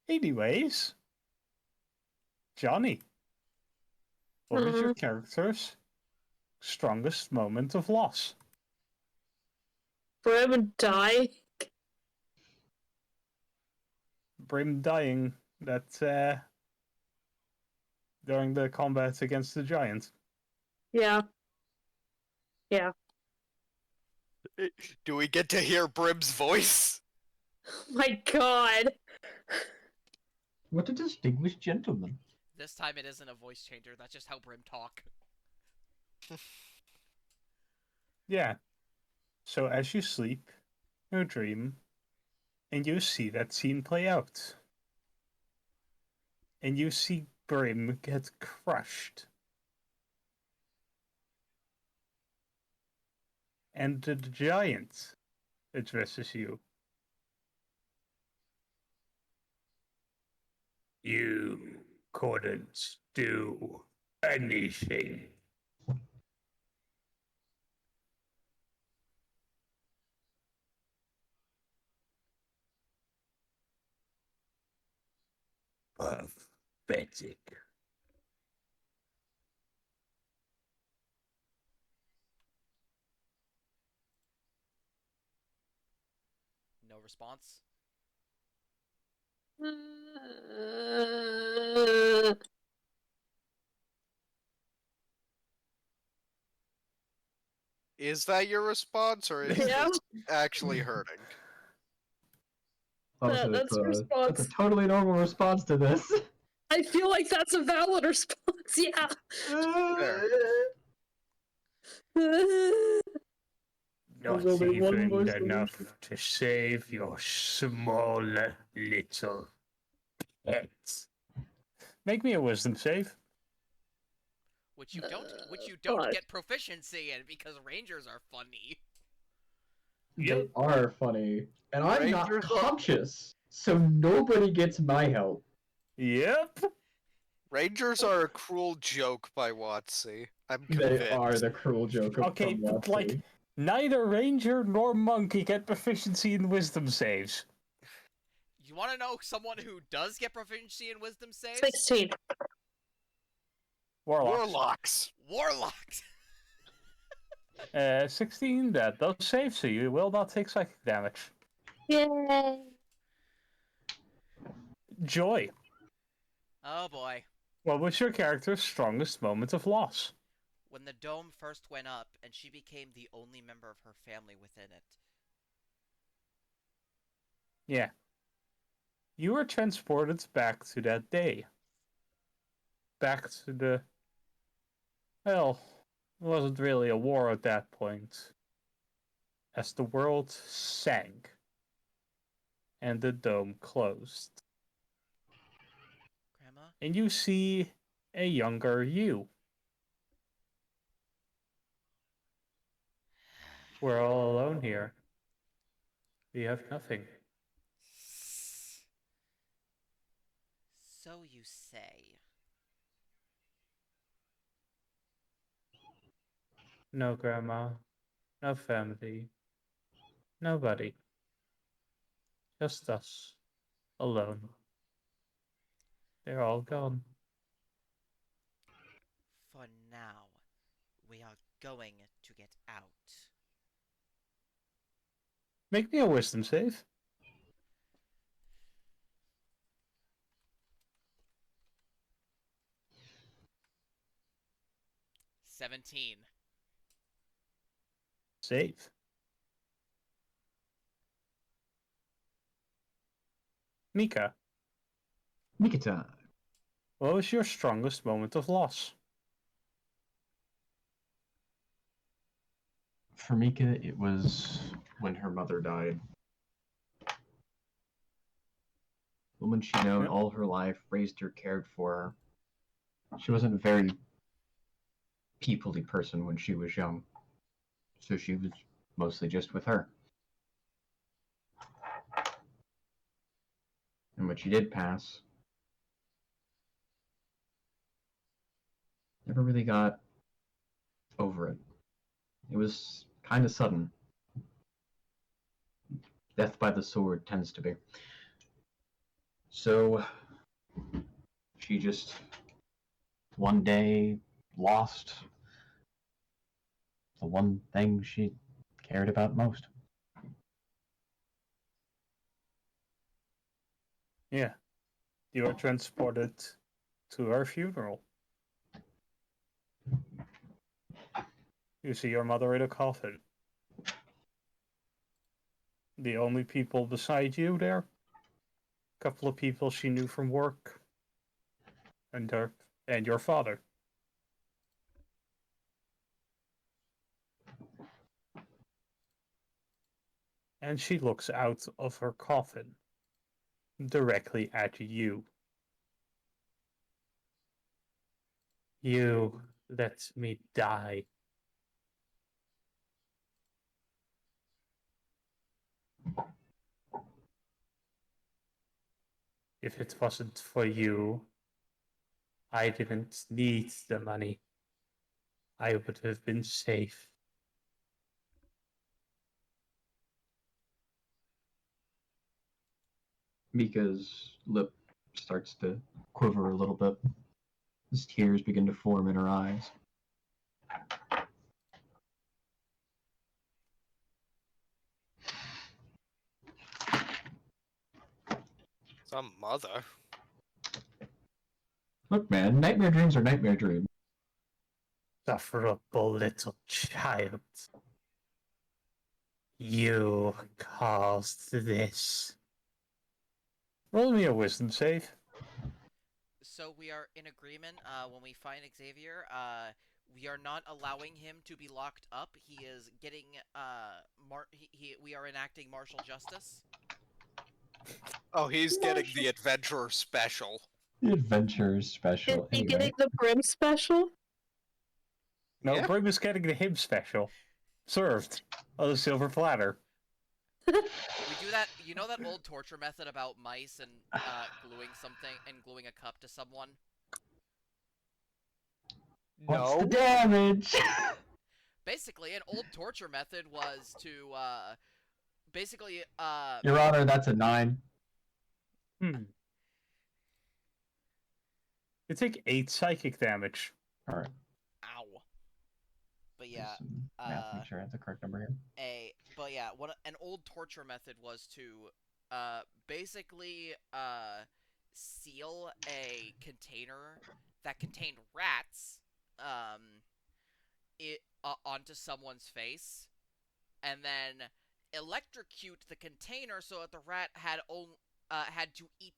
anyways, Johnny, what was your character's strongest moment of loss? Brim die. Brim dying that during the combat against the giant. Yeah. Yeah. Do we get to hear Brim's voice? My God. What a distinguished gentleman. This time it isn't a voice changer, that's just how Brim talk. Yeah. So as you sleep, you dream, and you see that scene play out. And you see Brim get crushed. And the giant addresses you. You couldn't do anything. Pathetic. No response. Is that your response, or is Yeah. this actually hurting? Honestly, That's a that's response. a totally normal response to this. I feel like that's a valid response. Yeah. Fair. Not There's only one even voice enough solution. to save your small little pet. Make me a wisdom save. Which you don't God. get proficiency in because rangers are funny. They are funny, and I'm not Rangers are conscious, so nobody gets my help. Yep. Rangers are a cruel joke by Watsy. I'm They convinced. are the cruel joke of Okay, from but like, neither ranger nor monkey get proficiency in wisdom saves. You want to know someone who does get proficiency in wisdom saves? 16. Warlocks. Warlocks. Warlocks. 16, that does save, so you will not take psychic damage. Yay. Joy, Oh boy. what was your character's strongest moment of loss? When the dome first went up and she became the only member of her family within it. Yeah. You were transported back to that day. Back to the... Well, it wasn't really a war at that point. As the world sank and the dome closed. Grandma? And you see a younger you. We're all alone here. We have nothing. So you say. No grandma, no family, nobody. Just us, alone. They're all gone. For now, we are going to get out. Make me a wisdom save. "17. Save. Mika, Mikita. what was your strongest moment of loss? For Mika, it was when her mother died. The woman she'd known Yep. all her life, raised her, cared for her. She wasn't a very people-y person when she was young, so she was mostly just with her. And when she did pass, never really got over it. It was kind of sudden. Death by the sword tends to be. So she just one day lost the one thing she cared about most. Yeah. You were transported to her funeral. You see your mother in a coffin. The only people beside you there? A couple of people she knew from work. And your father. And she looks out of her coffin directly at you. You let me die. If it wasn't for you, I didn't need the money. I would have been safe. Mika's lip starts to quiver a little bit as tears begin to form in her eyes. Some mother. Look, man, nightmare dreams are nightmare dreams. Sufferable little child. You caused this. Roll me a wisdom save. So we are in agreement. When we find Xavier, we are not allowing him to be locked up. He is getting we are enacting martial justice. Oh, he's getting the adventurer special. The adventures Is special. he Anyway, getting the brim special? No, Yeah. Brim is getting the him special. Served on a silver platter. We do that. You know that old torture method about mice and gluing something and gluing a cup to someone. what's the No. damage? Basically, an old torture method was to basically Your Honor, that's a 9. You take 8 psychic damage. All right. ow. But yeah, Do some math, make sure I have the correct number here. an old torture method was to basically seal a container that contained rats onto someone's face, and then electrocute the container so that the rat had to eat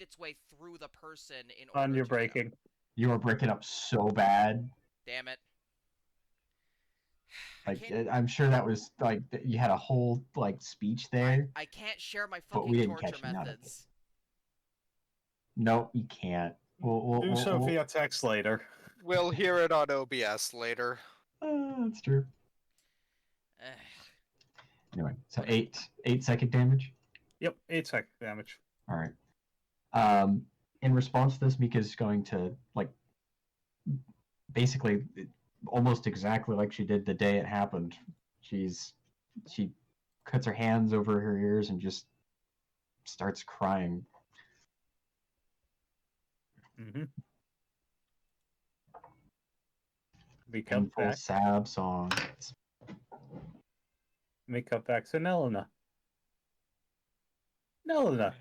its way through the person in order On your to breaking. You were breaking up so bad. Damn it. Like, can't- I'm sure that was like you had a whole like speech there. I can't share my But fucking we didn't torture catch none of it. methods. No, you can't. Do so via text later. We'll hear it on OBS later. That's true. Ugh. Anyway, so eight psychic damage. Yep, 8 psychic damage. All right. In response to this, Mika's going to like basically almost exactly like she did the day it happened. She cuts her hands over her ears and just starts crying. We come Painful, back. sad song. We come back to Nelena. Nelena,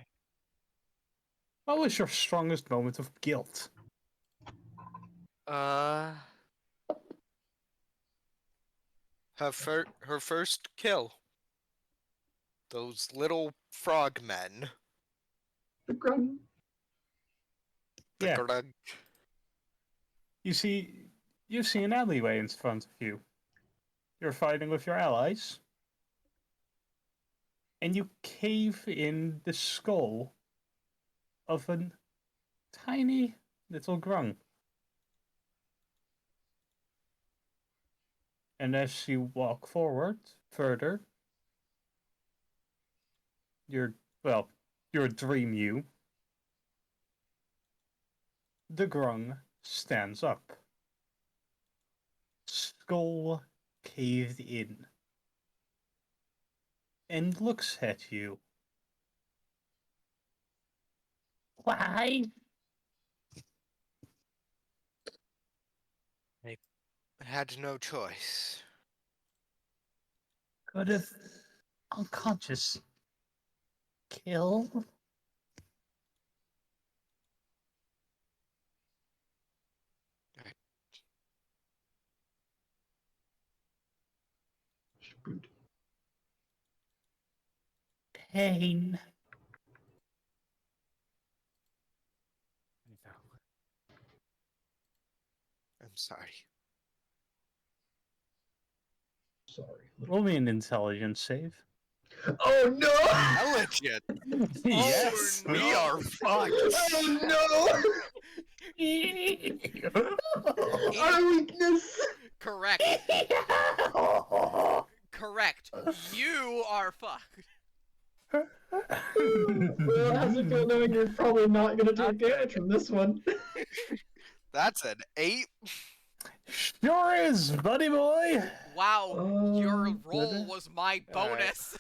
what was your strongest moment of guilt? Her first kill. Those little frogmen. The grung. The Yeah. grug. You see an alleyway in front of you. You're fighting with your allies. And you cave in the skull of a tiny little grung. And as you walk forward further, your dream you, the grung stands up. Skull caved in. And looks at you. Why? I had no choice. Could have unconscious kill. Pain. I'm sorry. Sorry. Roll me an intelligence save. Oh no! Intelligent. Yes. Oh, we are fucked. Oh no! Our weakness. Correct. Correct. You are fucked. Well, how's it feel knowing you're probably not gonna take damage from this one? That's an 8. Sure is, buddy boy. Wow, your Oh, roll goodness. was my Alright. bonus.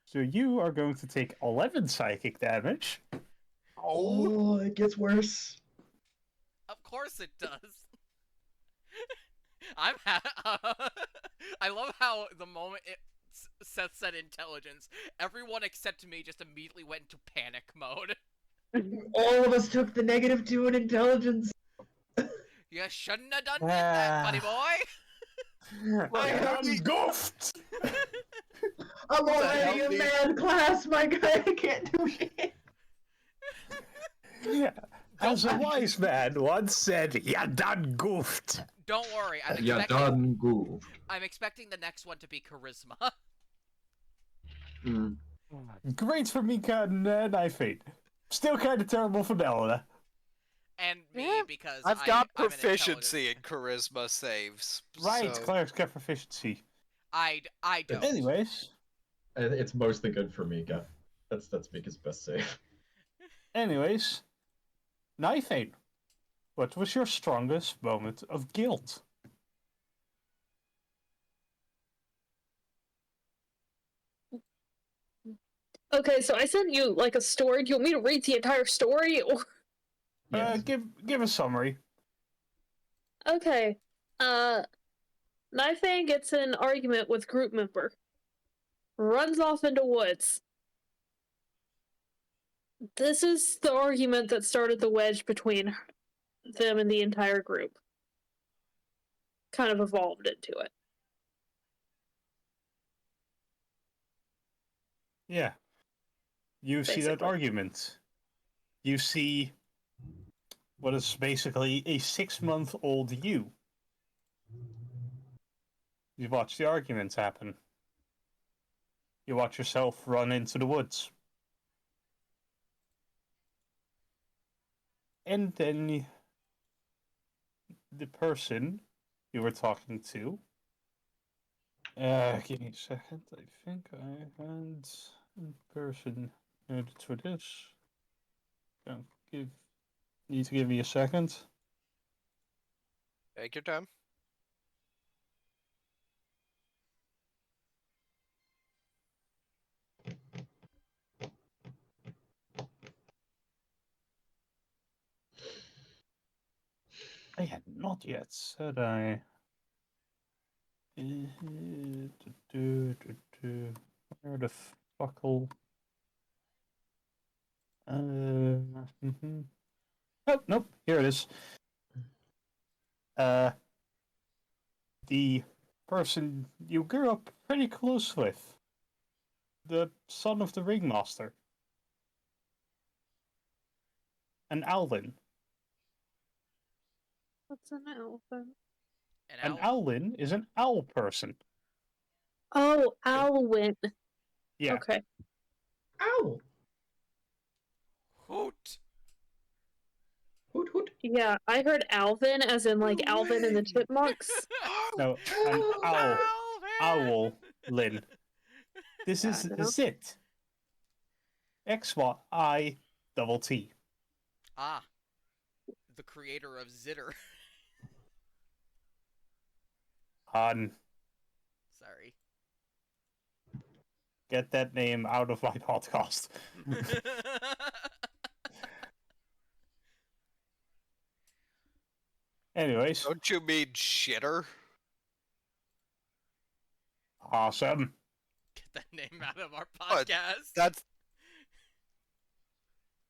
So you are going to take 11 psychic damage. Oh, it gets worse. Of course it does. I love how the moment Seth said intelligence, everyone except me just immediately went into panic mode. All of us took the -2 in intelligence. You shouldn't have done that, buddy boy. I have I'm goofed! I'm already hell a did- man class, my guy. I can't do shit. As a wise man once said, "You done goofed." Don't worry, Yeah, done goof. I'm expecting the next one to be charisma. Mm. Great for Mika and Knife Fate. Still kind of terrible for Delana. And me, Yeah, because I've got I'm an proficiency in intelligence- charisma saves. Right, so- Claire's got proficiency. I don't. Anyways, It's mostly good for Mika. That's Mika's best save. Knife Fate. What was your strongest moment of guilt? Okay, so I sent you like a story. Do you want me to read the entire story or Yes. Give a summary. okay. Nifang gets in an argument with group member. Runs off into woods. This is the argument that started the wedge between them and the entire group. Kind of evolved into it. Yeah. You see that Basically. argument. You see what is basically a 6-month-old you. You watch the arguments happen. You watch yourself run into the woods. And then the person you were talking to. Give me a second. I think I had a person noted for this. Need to give me a second. Take your time. I had not yet said I. Where the fuckle? Oh, nope. Here it is. The person you grew up pretty close with, the son of the ringmaster, an Alvin. What's an elephant? An Owlin is an owl person. Oh, Alwyn. Yeah. Okay. Ow! Hoot. Hoot hoot. Yeah, I heard Alvin as in like Alvin and the Alvin! Chipmunks. No, an owl. Alvin! Owlin. This is no. Zit. XY double T. Ah. The creator of Zitter. Han, Sorry. get that name out of my podcast. Anyways, Don't you mean shitter? awesome. Get that name out of our But podcast.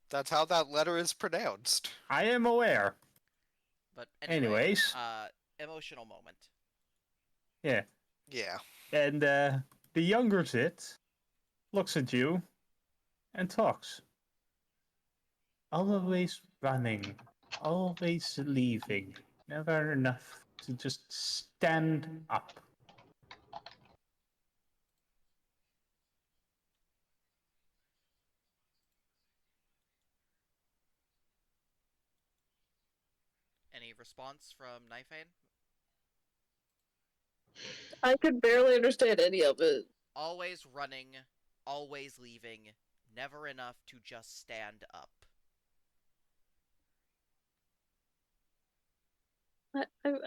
That's how that letter is pronounced. I am aware. But anyway, Anyways. Emotional moment. Yeah. Yeah. And the younger Zit looks at you and talks. Always running, always leaving, never enough to just stand up. Any response from Knifeane? I could barely understand any of it. Always running, always leaving, never enough to just stand up.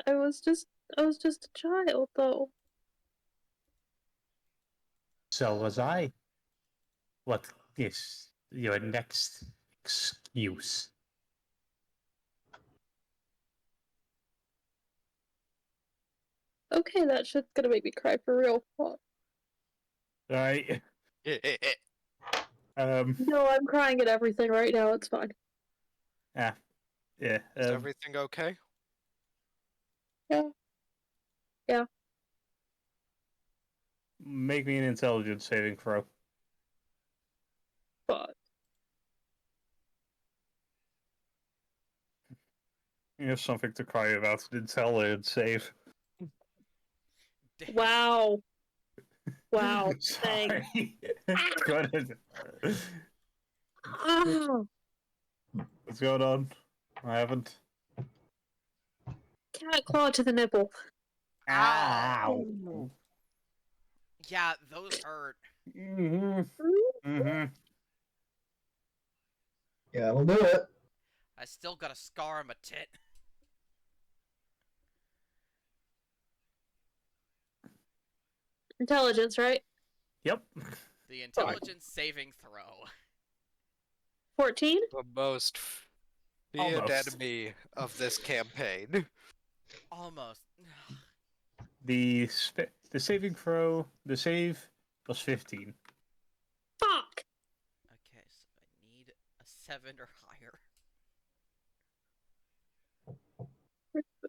I was just a child though. So was I. What is your next excuse? Okay, that shit's gonna make me cry for real. Fuck. Right. Um. No, I'm crying at everything right now. It's fine. Yeah. Yeah. Is everything okay? Yeah. Yeah. Make me an intelligence saving throw. But You have something to cry about. Intelligence save. Damn. wow. Wow. Thanks. Sorry. Go ahead. Oh, What's going on? I haven't. cat claw to the nipple. Ow. Yeah, those hurt. Mm-hmm. Mm-hmm. Yeah, that'll do it. I still got a scar on my tit. Intelligence, right? Yep. The intelligence saving throw. 14? The most feared Almost. enemy of this campaign. Almost. The saving throw, the save was 15. Fuck! Okay, so I need a 7 or higher.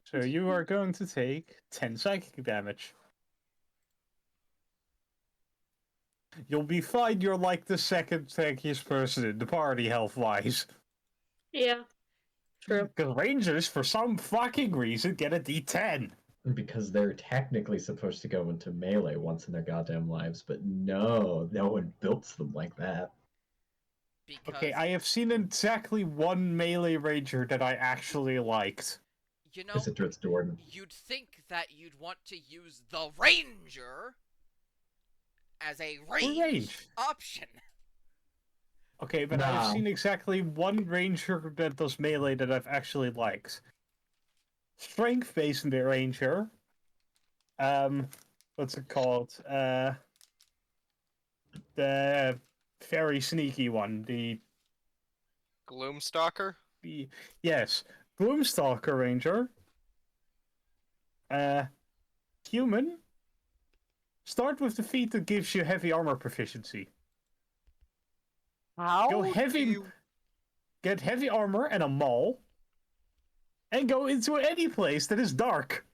So you are going to take 10 psychic damage. You'll be fine, you're like the second tankiest person in the party health-wise. Yeah. True. Because rangers, for some fucking reason, get a d10. Because they're technically supposed to go into melee once in their goddamn lives, but no one builds them like that. Because, Okay, I have seen exactly one melee ranger that I actually liked. you know, Citrus Jordan. you'd think that you'd want to use the ranger as a range option. Okay, but Nah. I've seen exactly one ranger that does melee that I've actually liked. Strength-based ranger. What's it called? The very sneaky one. Gloomstalker? Yes, Gloomstalker ranger. Human. Start with the feat that gives you heavy armor proficiency. How Go heavy. do you... Get heavy armor and a maul, and go into any place that is dark.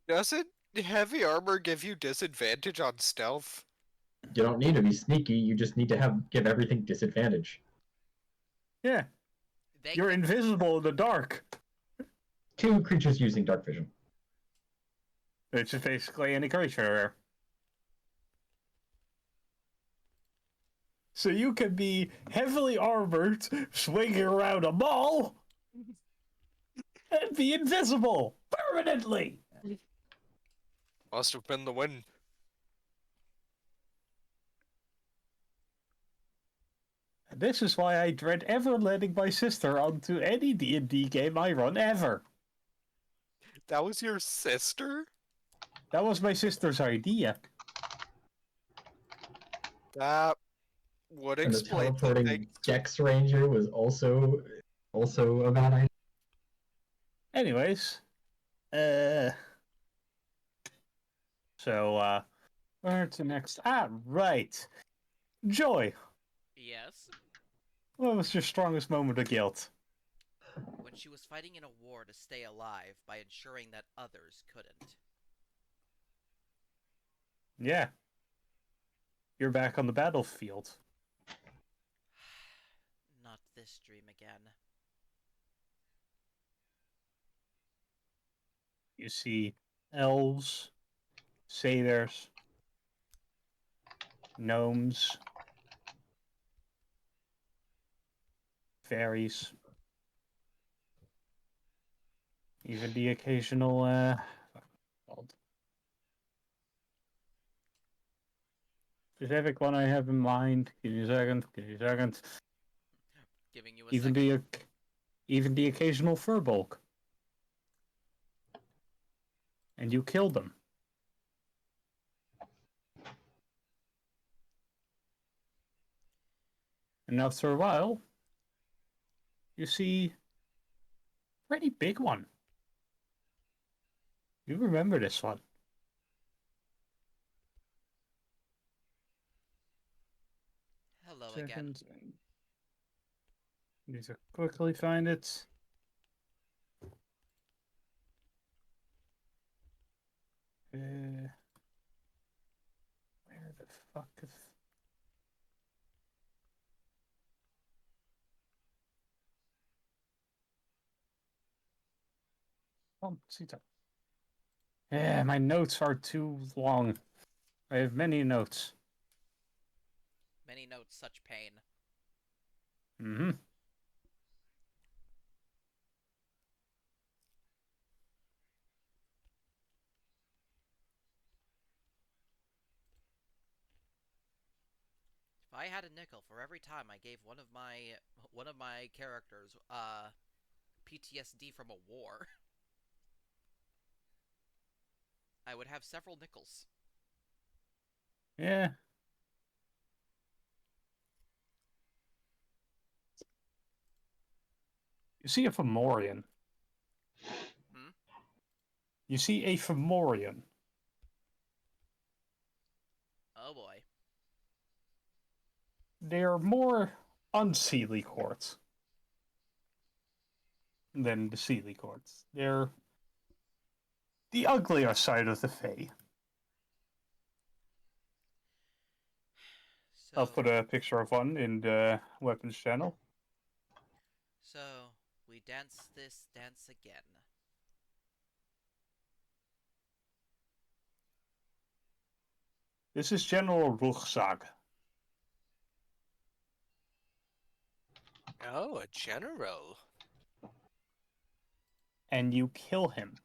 Doesn't heavy armor give you disadvantage on stealth? You don't need to be sneaky, you just need to give everything disadvantage. Yeah, They you're can, invisible in the dark. 2 creatures using dark vision. Which is basically any creature. So you can be heavily armored, swinging around a mall, and be invisible permanently. Must have been the wind. This is why I dread ever letting my sister onto any D&D game I run ever. That was your sister? That was my sister's idea. That would And the explain some teleporting things. Dex Ranger was also a bad idea. Anyways, so, where to next? Right. Joy, yes. what was your strongest moment of guilt? When she was fighting in a war to stay alive by ensuring that others couldn't. Yeah. You're back on the battlefield. Not this dream again. You see elves, satyrs, gnomes, fairies, even the occasional, called specific one I have in mind. Give me a second. Giving you a Even second. even the occasional furbolg. And you kill them. And after a while, you see a pretty big one. You remember this one. Hello again. Second. Need to quickly find it. Where the fuck is... Oh, Sita. Yeah, my notes are too long. I have many notes. Many notes, such pain. Mm-hmm. If I had a nickel for every time I gave one of my characters PTSD from a war, I would have several nickels. Yeah. You see a Fomorian. Hmm? You see a Fomorian. Oh boy. They're more unseelie courts than the seelie courts. They're the uglier side of the Fae. I'll So, put a picture of one in the weapons channel. so we dance this dance again. This is General Rugzag. Oh, a general. And you kill him.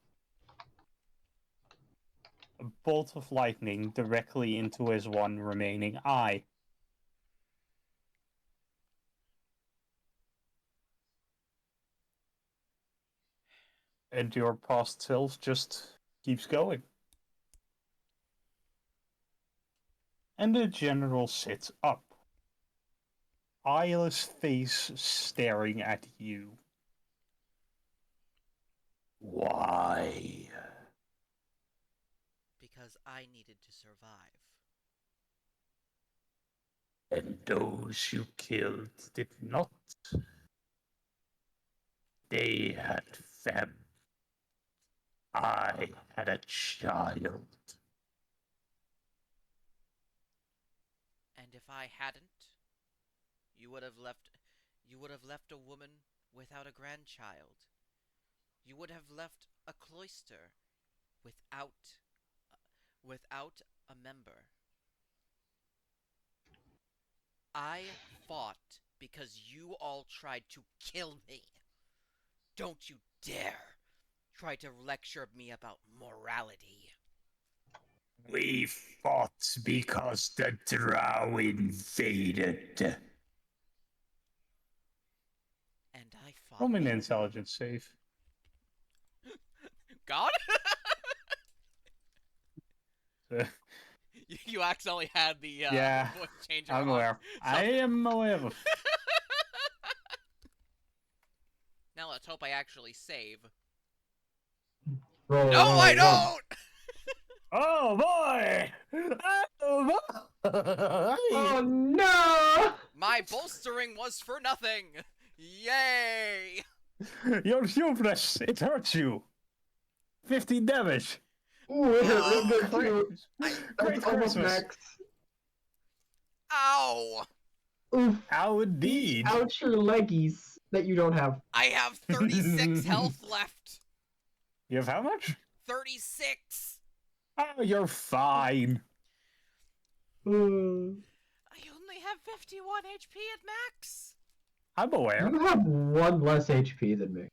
A bolt of lightning directly into his one remaining eye. And your past self just keeps going. And the general sits up. Eyeless face staring at you. Why? Because I needed to survive. And those you killed did not. They had family. I had a child. And if I hadn't, you would have left a woman without a grandchild. You would have left a cloister without without a member. I fought because you all tried to kill me. Don't you dare try to lecture me about morality. We fought because the drow invaded. And I fought. Roll me an intelligence save. God? You accidentally had the Yeah, voice changer I'm on. aware. I am aware of. Now let's hope I actually save. Roll, No, roll, I roll. don't! Oh boy! Oh boy! Oh no! My bolstering was for nothing! Yay! You're hubris! It hurts you! 15 damage! Ooh, it hurt Oh, real good too. Great That's almost Christmas! max. Ow! Oof. How indeed! Ouch your leggies that you don't have. I have 36 health left! You have how much? 36! Oh, you're fine. I only have 51 HP at max! I'm aware. You have one less HP than me.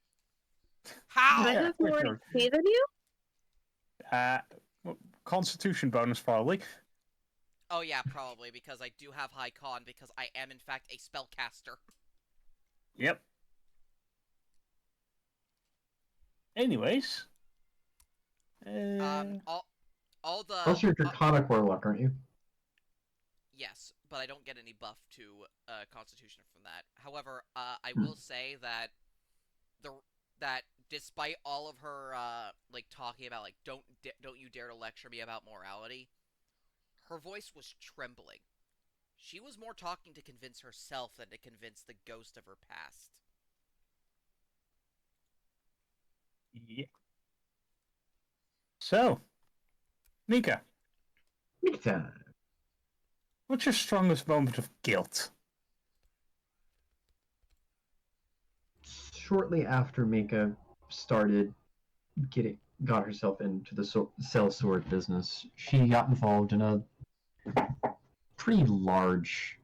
How? I Yeah, have more quicker. HP than you? Constitution bonus, probably. Oh yeah, probably, because I do have high con, because I am in fact a spellcaster. Yep. Anyways. All the... Plus you're Draconic Warlock, aren't you? Yes, but I don't get any buff to Constitution from that. However, I will say that despite all of her like talking about like don't you dare to lecture me about morality, her voice was trembling. She was more talking to convince herself than to convince the ghost of her past. Yeah. So, Nika, Big time. what's your strongest moment of guilt? Shortly after Mika started got herself into the sell sword business, she got involved in a pretty large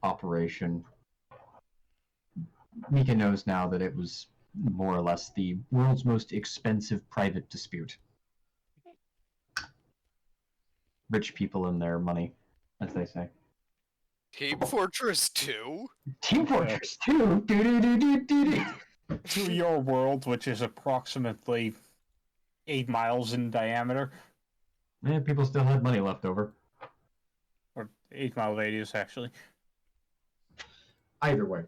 operation. Mika knows now that it was more or less the world's most expensive private dispute. Rich people and their money, as they say. Team Fortress 2? Team Fortress 2? Do-do-do-do-do-do. To your world, which is approximately 8 miles in diameter, People still had money left over. or 8-mile radius, actually. Either way.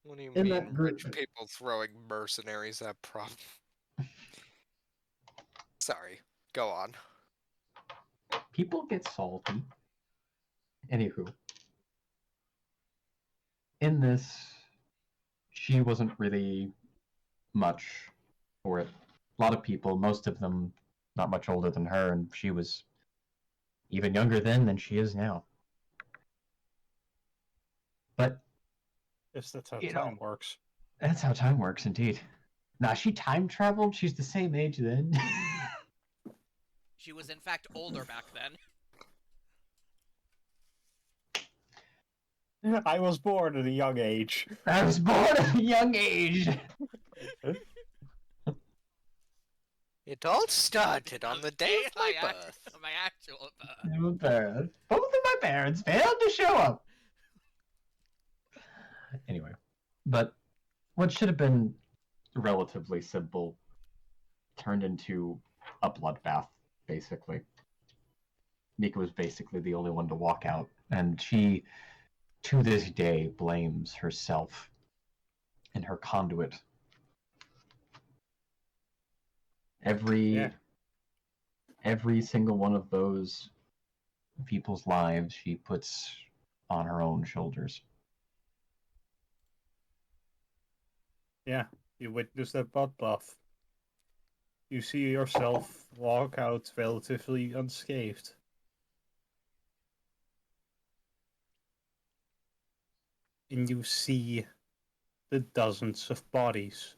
What do you In mean, that group- rich people throwing mercenaries at Sorry, go on. People get salty. Anywho. In this, she wasn't really much for it. A lot of people, most of them not much older than her, and she was even younger then than she is now. But Yes, that's how You time know. works. that's how time works, indeed. Nah, she time traveled. She's the same age then. She was in fact older back then. I was born at a young age. I was born at a young age. It all started on the day of my birth. My actual birth. Both of my parents failed to show up. Anyway, but what should have been relatively simple turned into a bloodbath, basically. Mika was basically the only one to walk out, and she, to this day, blames herself and her conduit. Yeah. Every single one of those people's lives she puts on her own shoulders. Yeah, you witnessed that bloodbath. You see yourself walk out relatively unscathed. And you see the dozens of bodies.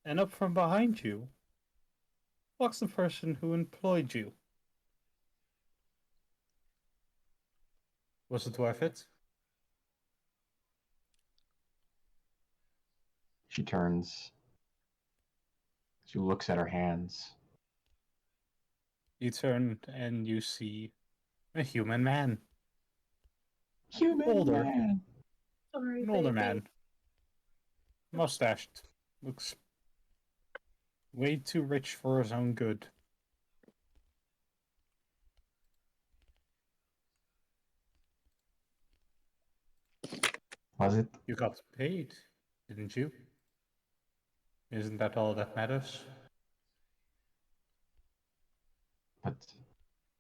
And up from behind you walks the person who employed you. Was it worth it? She turns. She looks at her hands. You turn and you see a human man. Human Older. man. Sorry, An older baby. man. Mustached. Looks way too rich for his own good. Was it? You got paid, didn't you? Isn't that all that matters? But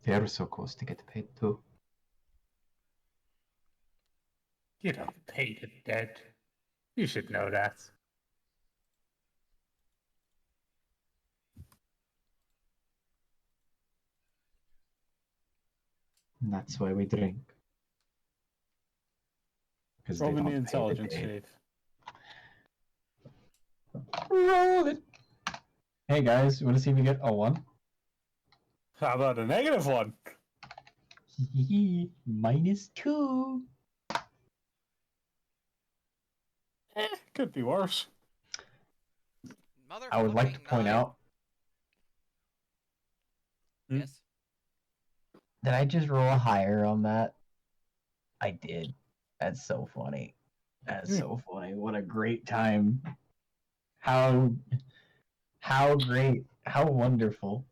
they're supposed to get paid too. You don't pay the dead. You should know that. And that's why we drink. Because they Roll me the don't pay the intelligence dead. save. Roll it. Hey guys, you want to see me get a 1? How about a -1? -2. Could be worse. I would like to point out Yes. Did I just roll higher on that? I did. That's so funny. That's so funny. What a great time. How great. How wonderful.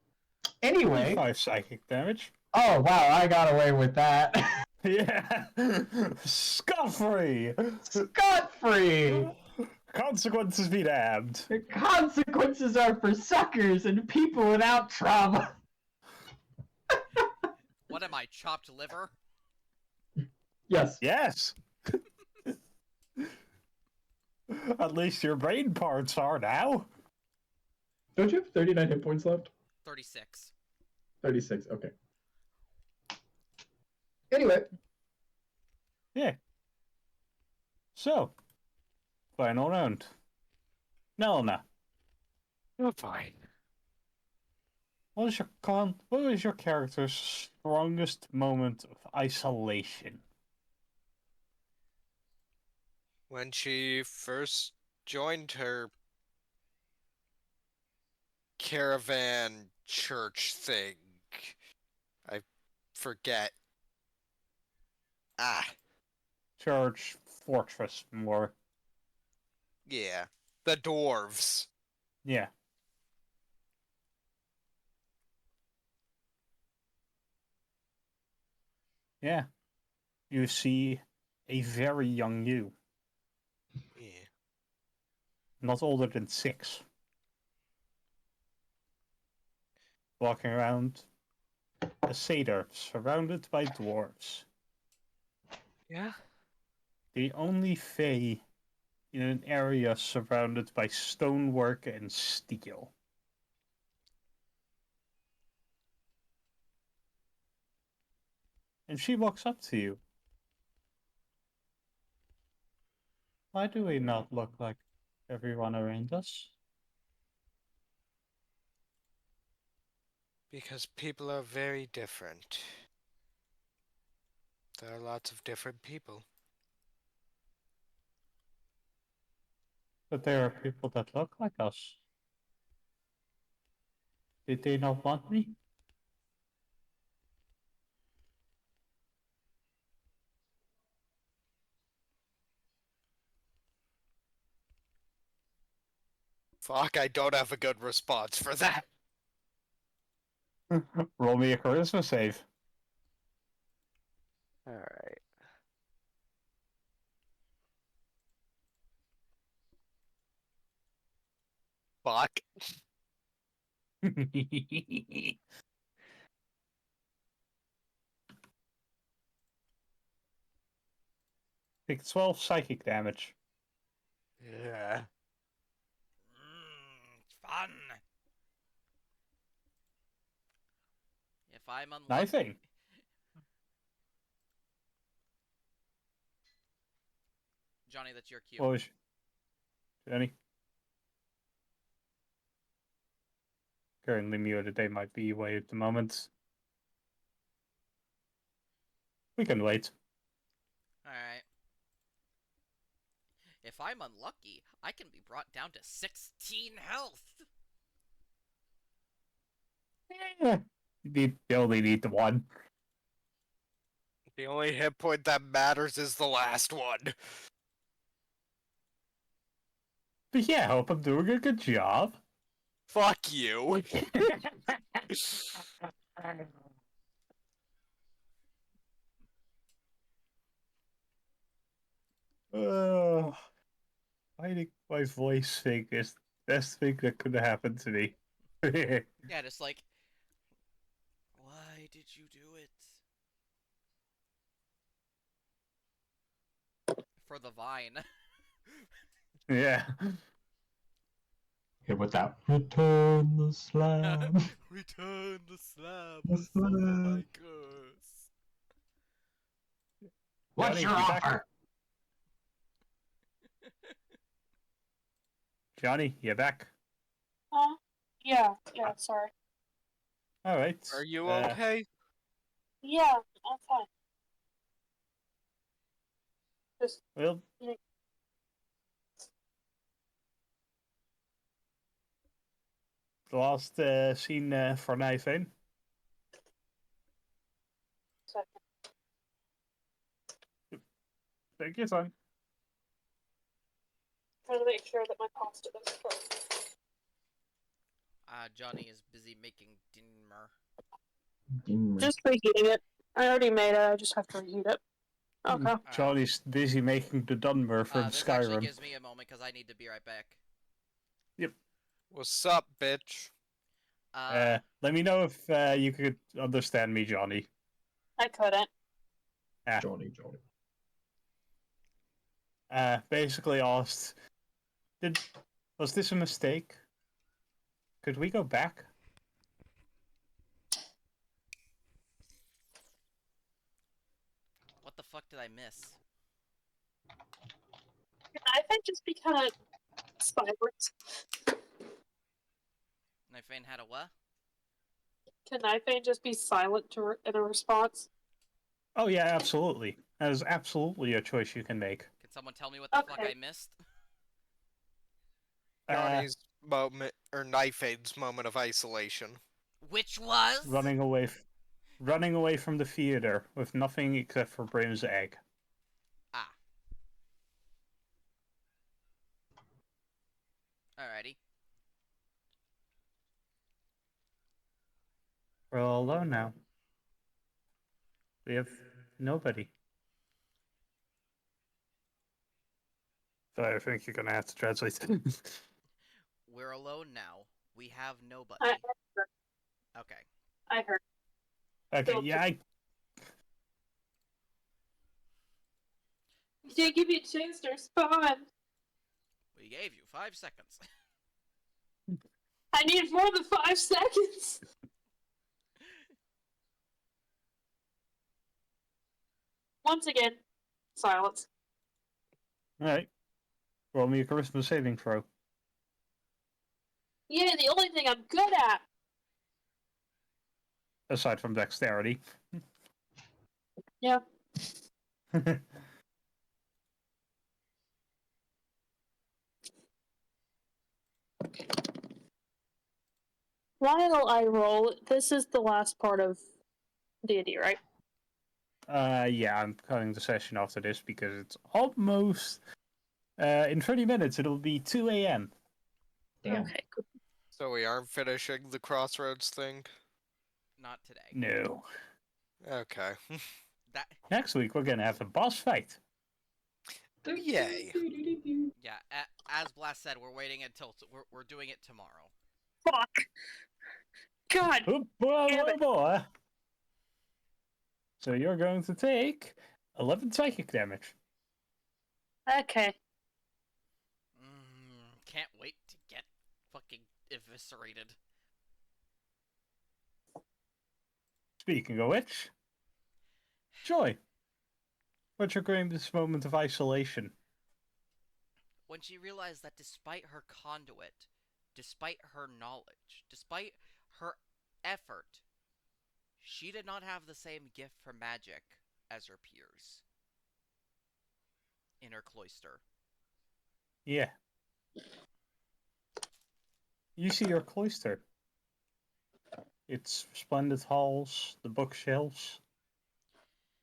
Anyway. 5 psychic damage. Oh wow, I got away with that. Yeah. Scot-free. Scot-free! Consequences be damned. The consequences are for suckers and people without trauma. What am I, chopped liver? Yes. Yes. At least your brain parts are now. Don't you have 39 hit points left? 36. 36, okay. Anyway. Yeah. So, final round. Nelna, Oh, fine. what is your character's strongest moment of isolation? When she first joined her caravan church thing. I forget. Ah, Church, fortress, more. yeah. The dwarves. Yeah. Yeah. You see a very young you, Yeah. not older than 6, walking around a satyr surrounded by dwarves. Yeah? The only fae in an area surrounded by stonework and steel. And she walks up to you. Why do we not look like everyone around us? Because people are very different. There are lots of different people. But there are people that look like us. Did they not want me? Fuck, I don't have a good response for that. Roll me a charisma save. Alright. Fuck. Take 12 psychic damage. Yeah. It's fun. If I'm unlucky. Knifing. Johnny, that's your cue. What was Jenny? Currently muted, they might be away at the moment. We can wait. Alright. If I'm unlucky, I can be brought down to 16 health. You only need the one. The only hit point that matters is the last one. But yeah, I hope I'm doing a good job. Fuck you. Oh, I think my voice thing is the best thing that could have happened to me. Yeah, just like, why did you do it? For the vine. Yeah. Hit with that. Return the slab. Return the slab, The the soul of my slab. curse. What's Johnny, your you back? offer? Johnny, you back? Huh? Yeah, sorry. Alright. Are you okay? Yeah, I'm fine. Just Well, the last scene for knifing. second. Take your time. Trying to make sure that my pasta is cooked. Johnny is busy making dinner. Dimmer. Just reheating it. I already made it. I just have to reheat it. Okay. Johnny's busy making the Dunmer from This actually Skyrim. gives me a moment because I need to be right back. What's up, bitch? Let me know if you could understand me, Johnny. I couldn't. Johnny. Basically asked, was this a mistake? Could we go back? What the fuck did I miss? I think just be kind of silent. Knifeane had a what? Can Knifeane just be silent in a response? Oh yeah, absolutely. That is absolutely a choice you can make. Can someone tell me what the fuck Okay. I missed? Johnny's moment, or Knifeade's moment of isolation. Which was? Running away from the theater with nothing except for Brim's egg. Ah. Alrighty. We're all alone now. We have nobody. So I think you're gonna have to translate. We're alone now. We have nobody. I Okay. heard. Okay, yeah, You didn't give me a chance to respond. We gave you 5 seconds. I need more than 5 seconds. Once again, silence. Alright. Roll me a charisma saving throw. Yeah, the only thing I'm good at. Aside from dexterity. Yeah. While I roll, this is the last part of D&D, right? Yeah, I'm cutting the session after this because it's almost in 30 minutes it'll be 2 a.m. Damn. Okay, cool. So we aren't finishing the crossroads thing? Not today. No. Okay. That. Next week we're gonna have a boss fight. Yay. Yeah. As Blast said, we're waiting until we're doing it tomorrow. Fuck. God. Oh boy, Damn oh it. boy. So you're going to take 11 psychic damage. Okay. Can't wait to get fucking eviscerated. Speaking of which, Joy, what's your greatest moment of isolation? When she realized that despite her conduit, despite her knowledge, despite her effort, she did not have the same gift for magic as her peers in her cloister. Yeah. You see your cloister. Its splendid halls, the bookshelves,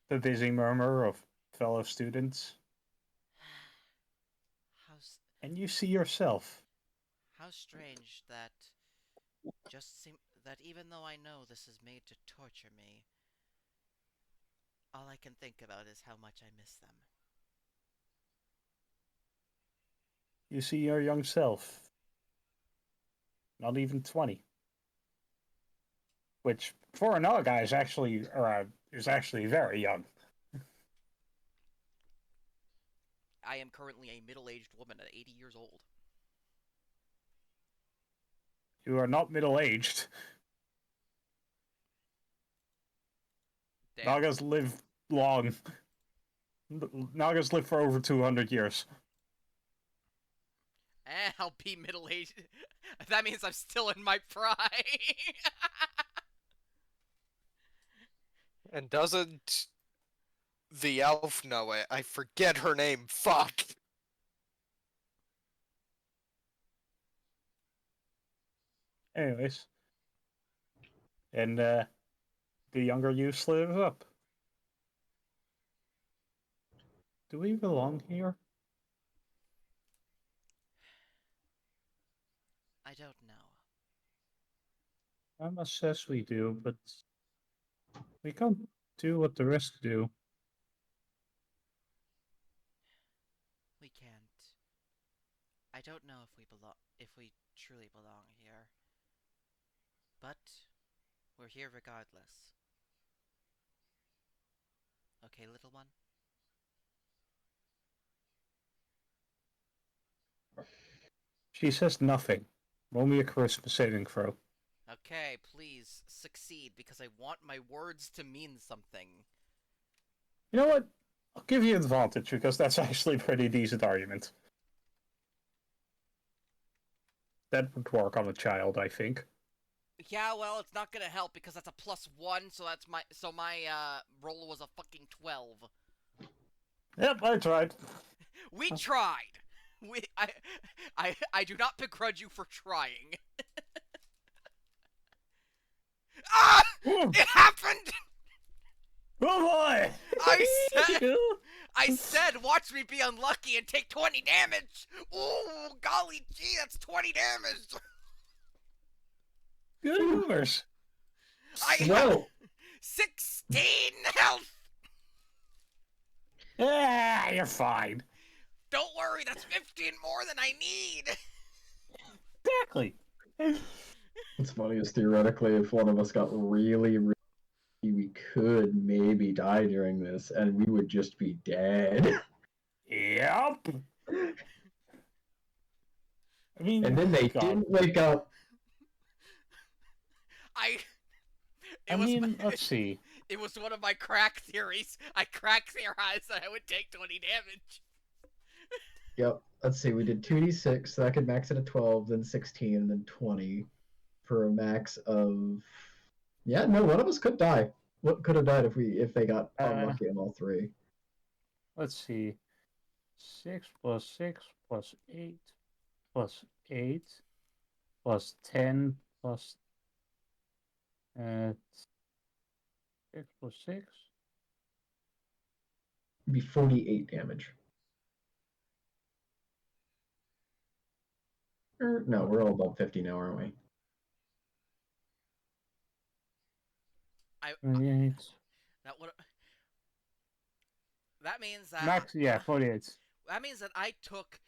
the busy murmur of fellow students, How and you see yourself. how strange that that even though I know this is made to torture me, all I can think about is how much I miss them. You see your young self. Not even 20. Which, for another guy, is actually very young. I am currently a middle-aged woman at 80 years old. You are not middle-aged. Damn. Nagas live long. Nagas live for over 200 years. And I'll be middle-aged. That means I'm still in my prime. And doesn't the elf know it? I forget her name. Fuck. Anyways. And, the younger you slips up. Do we belong here? I don't know. I must says we do, but we come do what the rest do. We can't. I don't know if we truly belong here. But we're here regardless. Okay, little one? She says nothing. Roll me a charisma saving throw. Okay, please succeed because I want my words to mean something. You know what? I'll give you advantage because that's actually a pretty decent argument. That would work on a child, I think. Yeah, well, it's not gonna help because that's a +1, so my roll was a fucking 12. Yep, I tried. We tried. I do not begrudge you for trying. Ah! Oh It happened! boy! I said, watch me be unlucky and take 20 damage! Ooh, golly gee, that's 20 damage! Good numbers. I have Well, 16 health! Yeah, you're fine. Don't worry, that's 15 more than I need! Exactly. what's funny is theoretically, if one of us got really, really, we could maybe die during this, and we would just be dead. Yep. I mean, And then they God. didn't wake up. Let's see. It was one of my crack theories. I crack theorized that I would take 20 damage. Yep. Let's see. We did 2d6, so that could max it at 12, then 16, and then 20 for a max of. Yeah, no, one of us could die. What could have died if they got unlucky on all three? Let's see. 6 plus 6 plus 8 plus 8 plus 10 plus 6 plus 6. It'd be 48 damage. No, we're all above 50 now, aren't we? 28. That means that Max, yeah, 48. that means that I took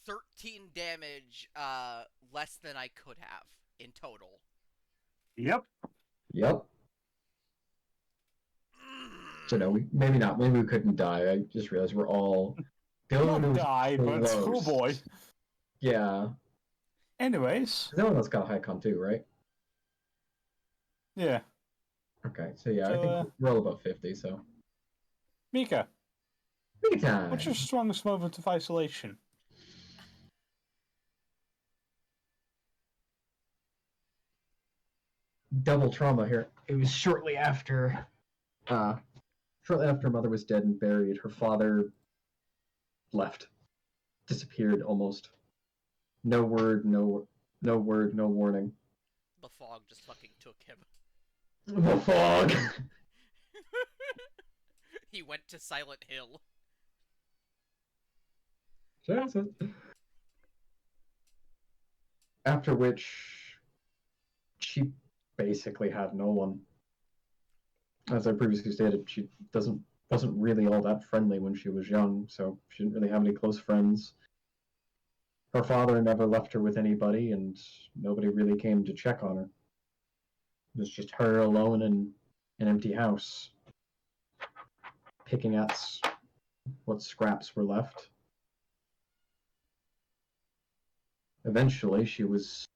13 damage less than I could have in total. Yep. Yep. So no, maybe not. Maybe we couldn't die. I just realized we're all Not going die, but oh boy. Yeah. Anyways. No one else got a high con too, right? Yeah. Okay, so yeah, So, I think we're all about 50, so. Mika, Big time! what's your strongest moment of isolation? Double trauma here. It was shortly after her mother was dead and buried, her father left. Disappeared almost. No word, no warning. The fog just fucking took him. The fog! He went to Silent Hill. After which, she basically had no one. As I previously stated, she wasn't really all that friendly when she was young, so she didn't really have any close friends. Her father never left her with anybody, and nobody really came to check on her. It was just her alone in an empty house, picking at what scraps were left. Eventually, she was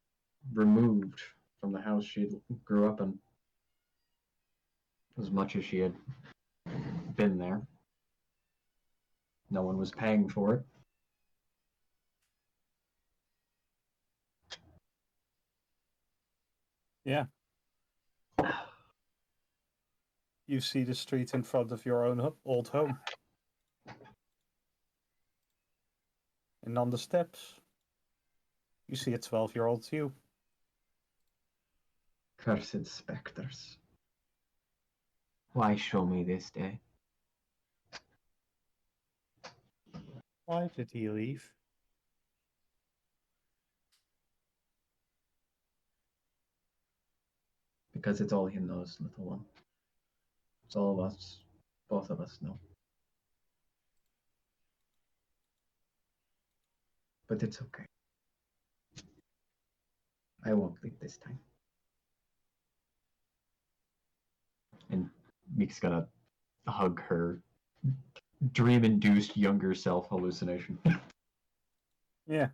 removed from the house she grew up in. As much as she had been there, no one was paying for it. Yeah. You see the street in front of your own old home. And on the steps, you see a 12-year-old you. Cursed specters. Why show me this day? Why did he leave? Because it's all he knows, little one. So all of us, both of us know. But it's okay. I won't leave this time. And Meek's gonna hug her dream-induced younger self hallucination. Yeah.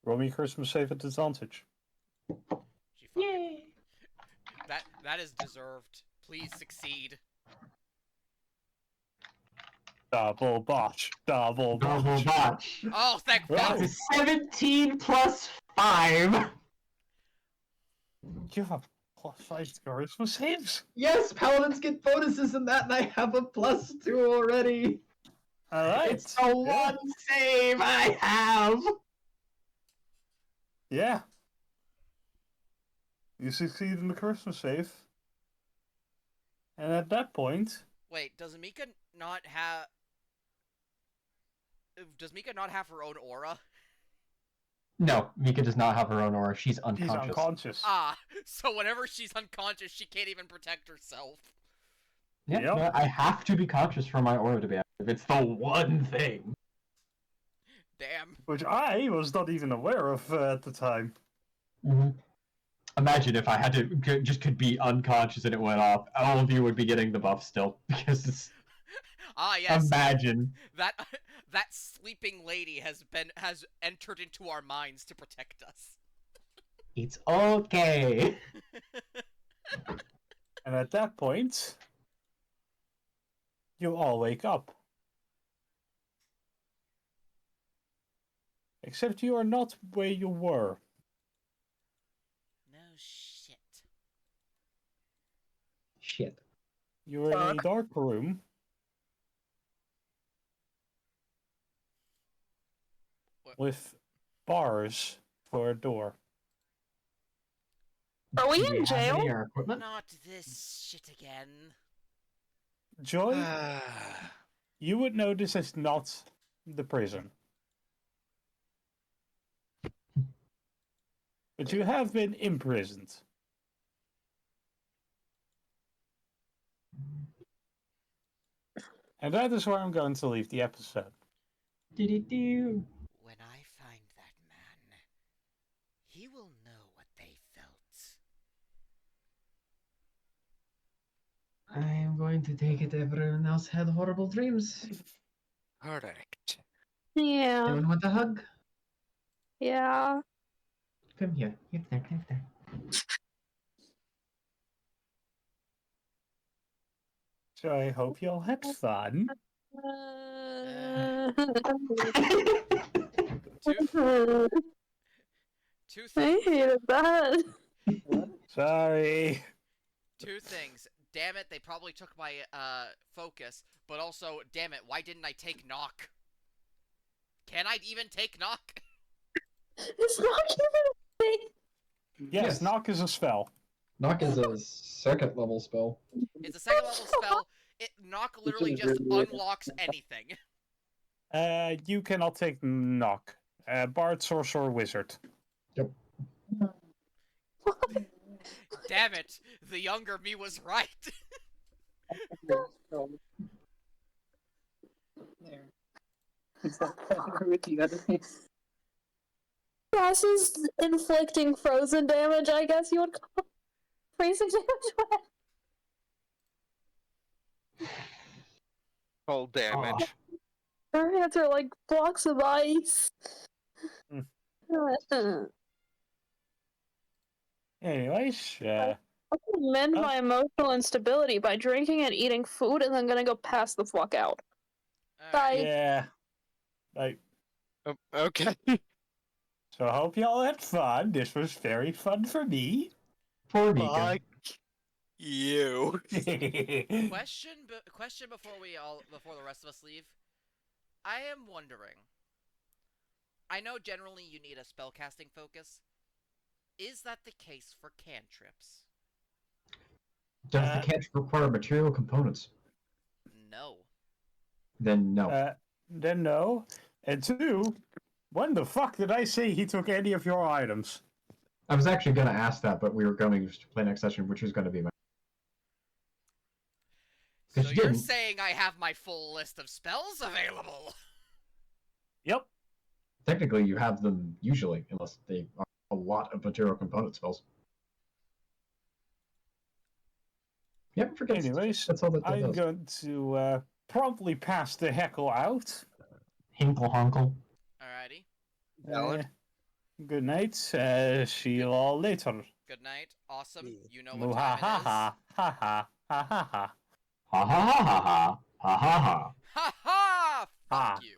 Roll me Christmas save at advantage. She fucking... That is deserved. Please succeed. Double botch. Double botch. Double botch. Oh, thank Right. fuck! That's a 17 plus 5. You have +5 charisma saves? Yes, paladins get bonuses in that, and I have a +2 already. Alright. It's the one save I have. Yeah. You succeed in the charisma save. And at that point... Wait, does Mika not have... Does Mika not have her own aura? No, Mika does not have her own aura. She's She's unconscious. unconscious. Ah, so whenever she's unconscious, she can't even protect herself. Yeah, Yep. no, I have to be conscious for my aura to be active. It's the one thing. Damn. Which I was not even aware of at the time. Mm-hmm. Imagine if I had to could be unconscious and it went off. All of you would be getting the buff still because it's, Ah, yes. imagine. That sleeping lady has entered into our minds to protect us. It's okay. And at that point, you all wake up. Except you are not where you were. No shit. Shit. You were in a dark room. What? With bars for a door. Are we Do in have jail? any air equipment? Not this shit again. Joy, you would know this is not the prison. But you have been imprisoned. And that is where I'm going to leave the episode. Do-do-do. When I find that man, he will know what they felt. I am going to take it everyone else had horrible dreams. Correct. Yeah. Anyone want a hug? Yeah. Come here. Come there, come there. So I hope you all had fun. Two I things. hated that. Sorry. Two things. Damn it, they probably took my focus. But also, damn it, why didn't I take knock? Can I even take knock? It's not even a thing. Yes, Yes. knock is a spell. Knock is a second level spell. It's a second level spell. Knock literally just unlocks anything. You cannot take knock. Bard, sorcerer, wizard. Damn it, the younger me was right. Classes inflicting frozen damage, I guess you would call it. Freezing damage? Cold damage. Her hands are like blocks of ice. Anyways, I can mend Oh. my emotional instability by drinking and eating food and then gonna go pass the fuck out. Alright. yeah. Like, Okay. so I hope you all had fun. This was very fun for me. For Mika. Fuck you. Question before the rest of us leave. I am wondering. I know generally you need a spellcasting focus. Is that the case for cantrips? Does the catch require material components? No. Then no. Then no. And two, when the fuck did I say he took any of your items? I was actually going to ask that, but we were going to play next session, which was going to be my. So Because you you're didn't. saying I have my full list of spells available? Yep. Technically, you have them usually, unless they are a lot of material component spells. Yeah, forget. Anyways, That's all that I'm does. going to promptly pass the heckle out. Hinkle honkle. Alrighty. Valid. Good night. See you all later. Good night. Awesome. Yeah. You know what time it is. Ha ha ha ha ha ha. Ha ha ha ha ha ha ha ha. Ha ha! Fuck Ah. you.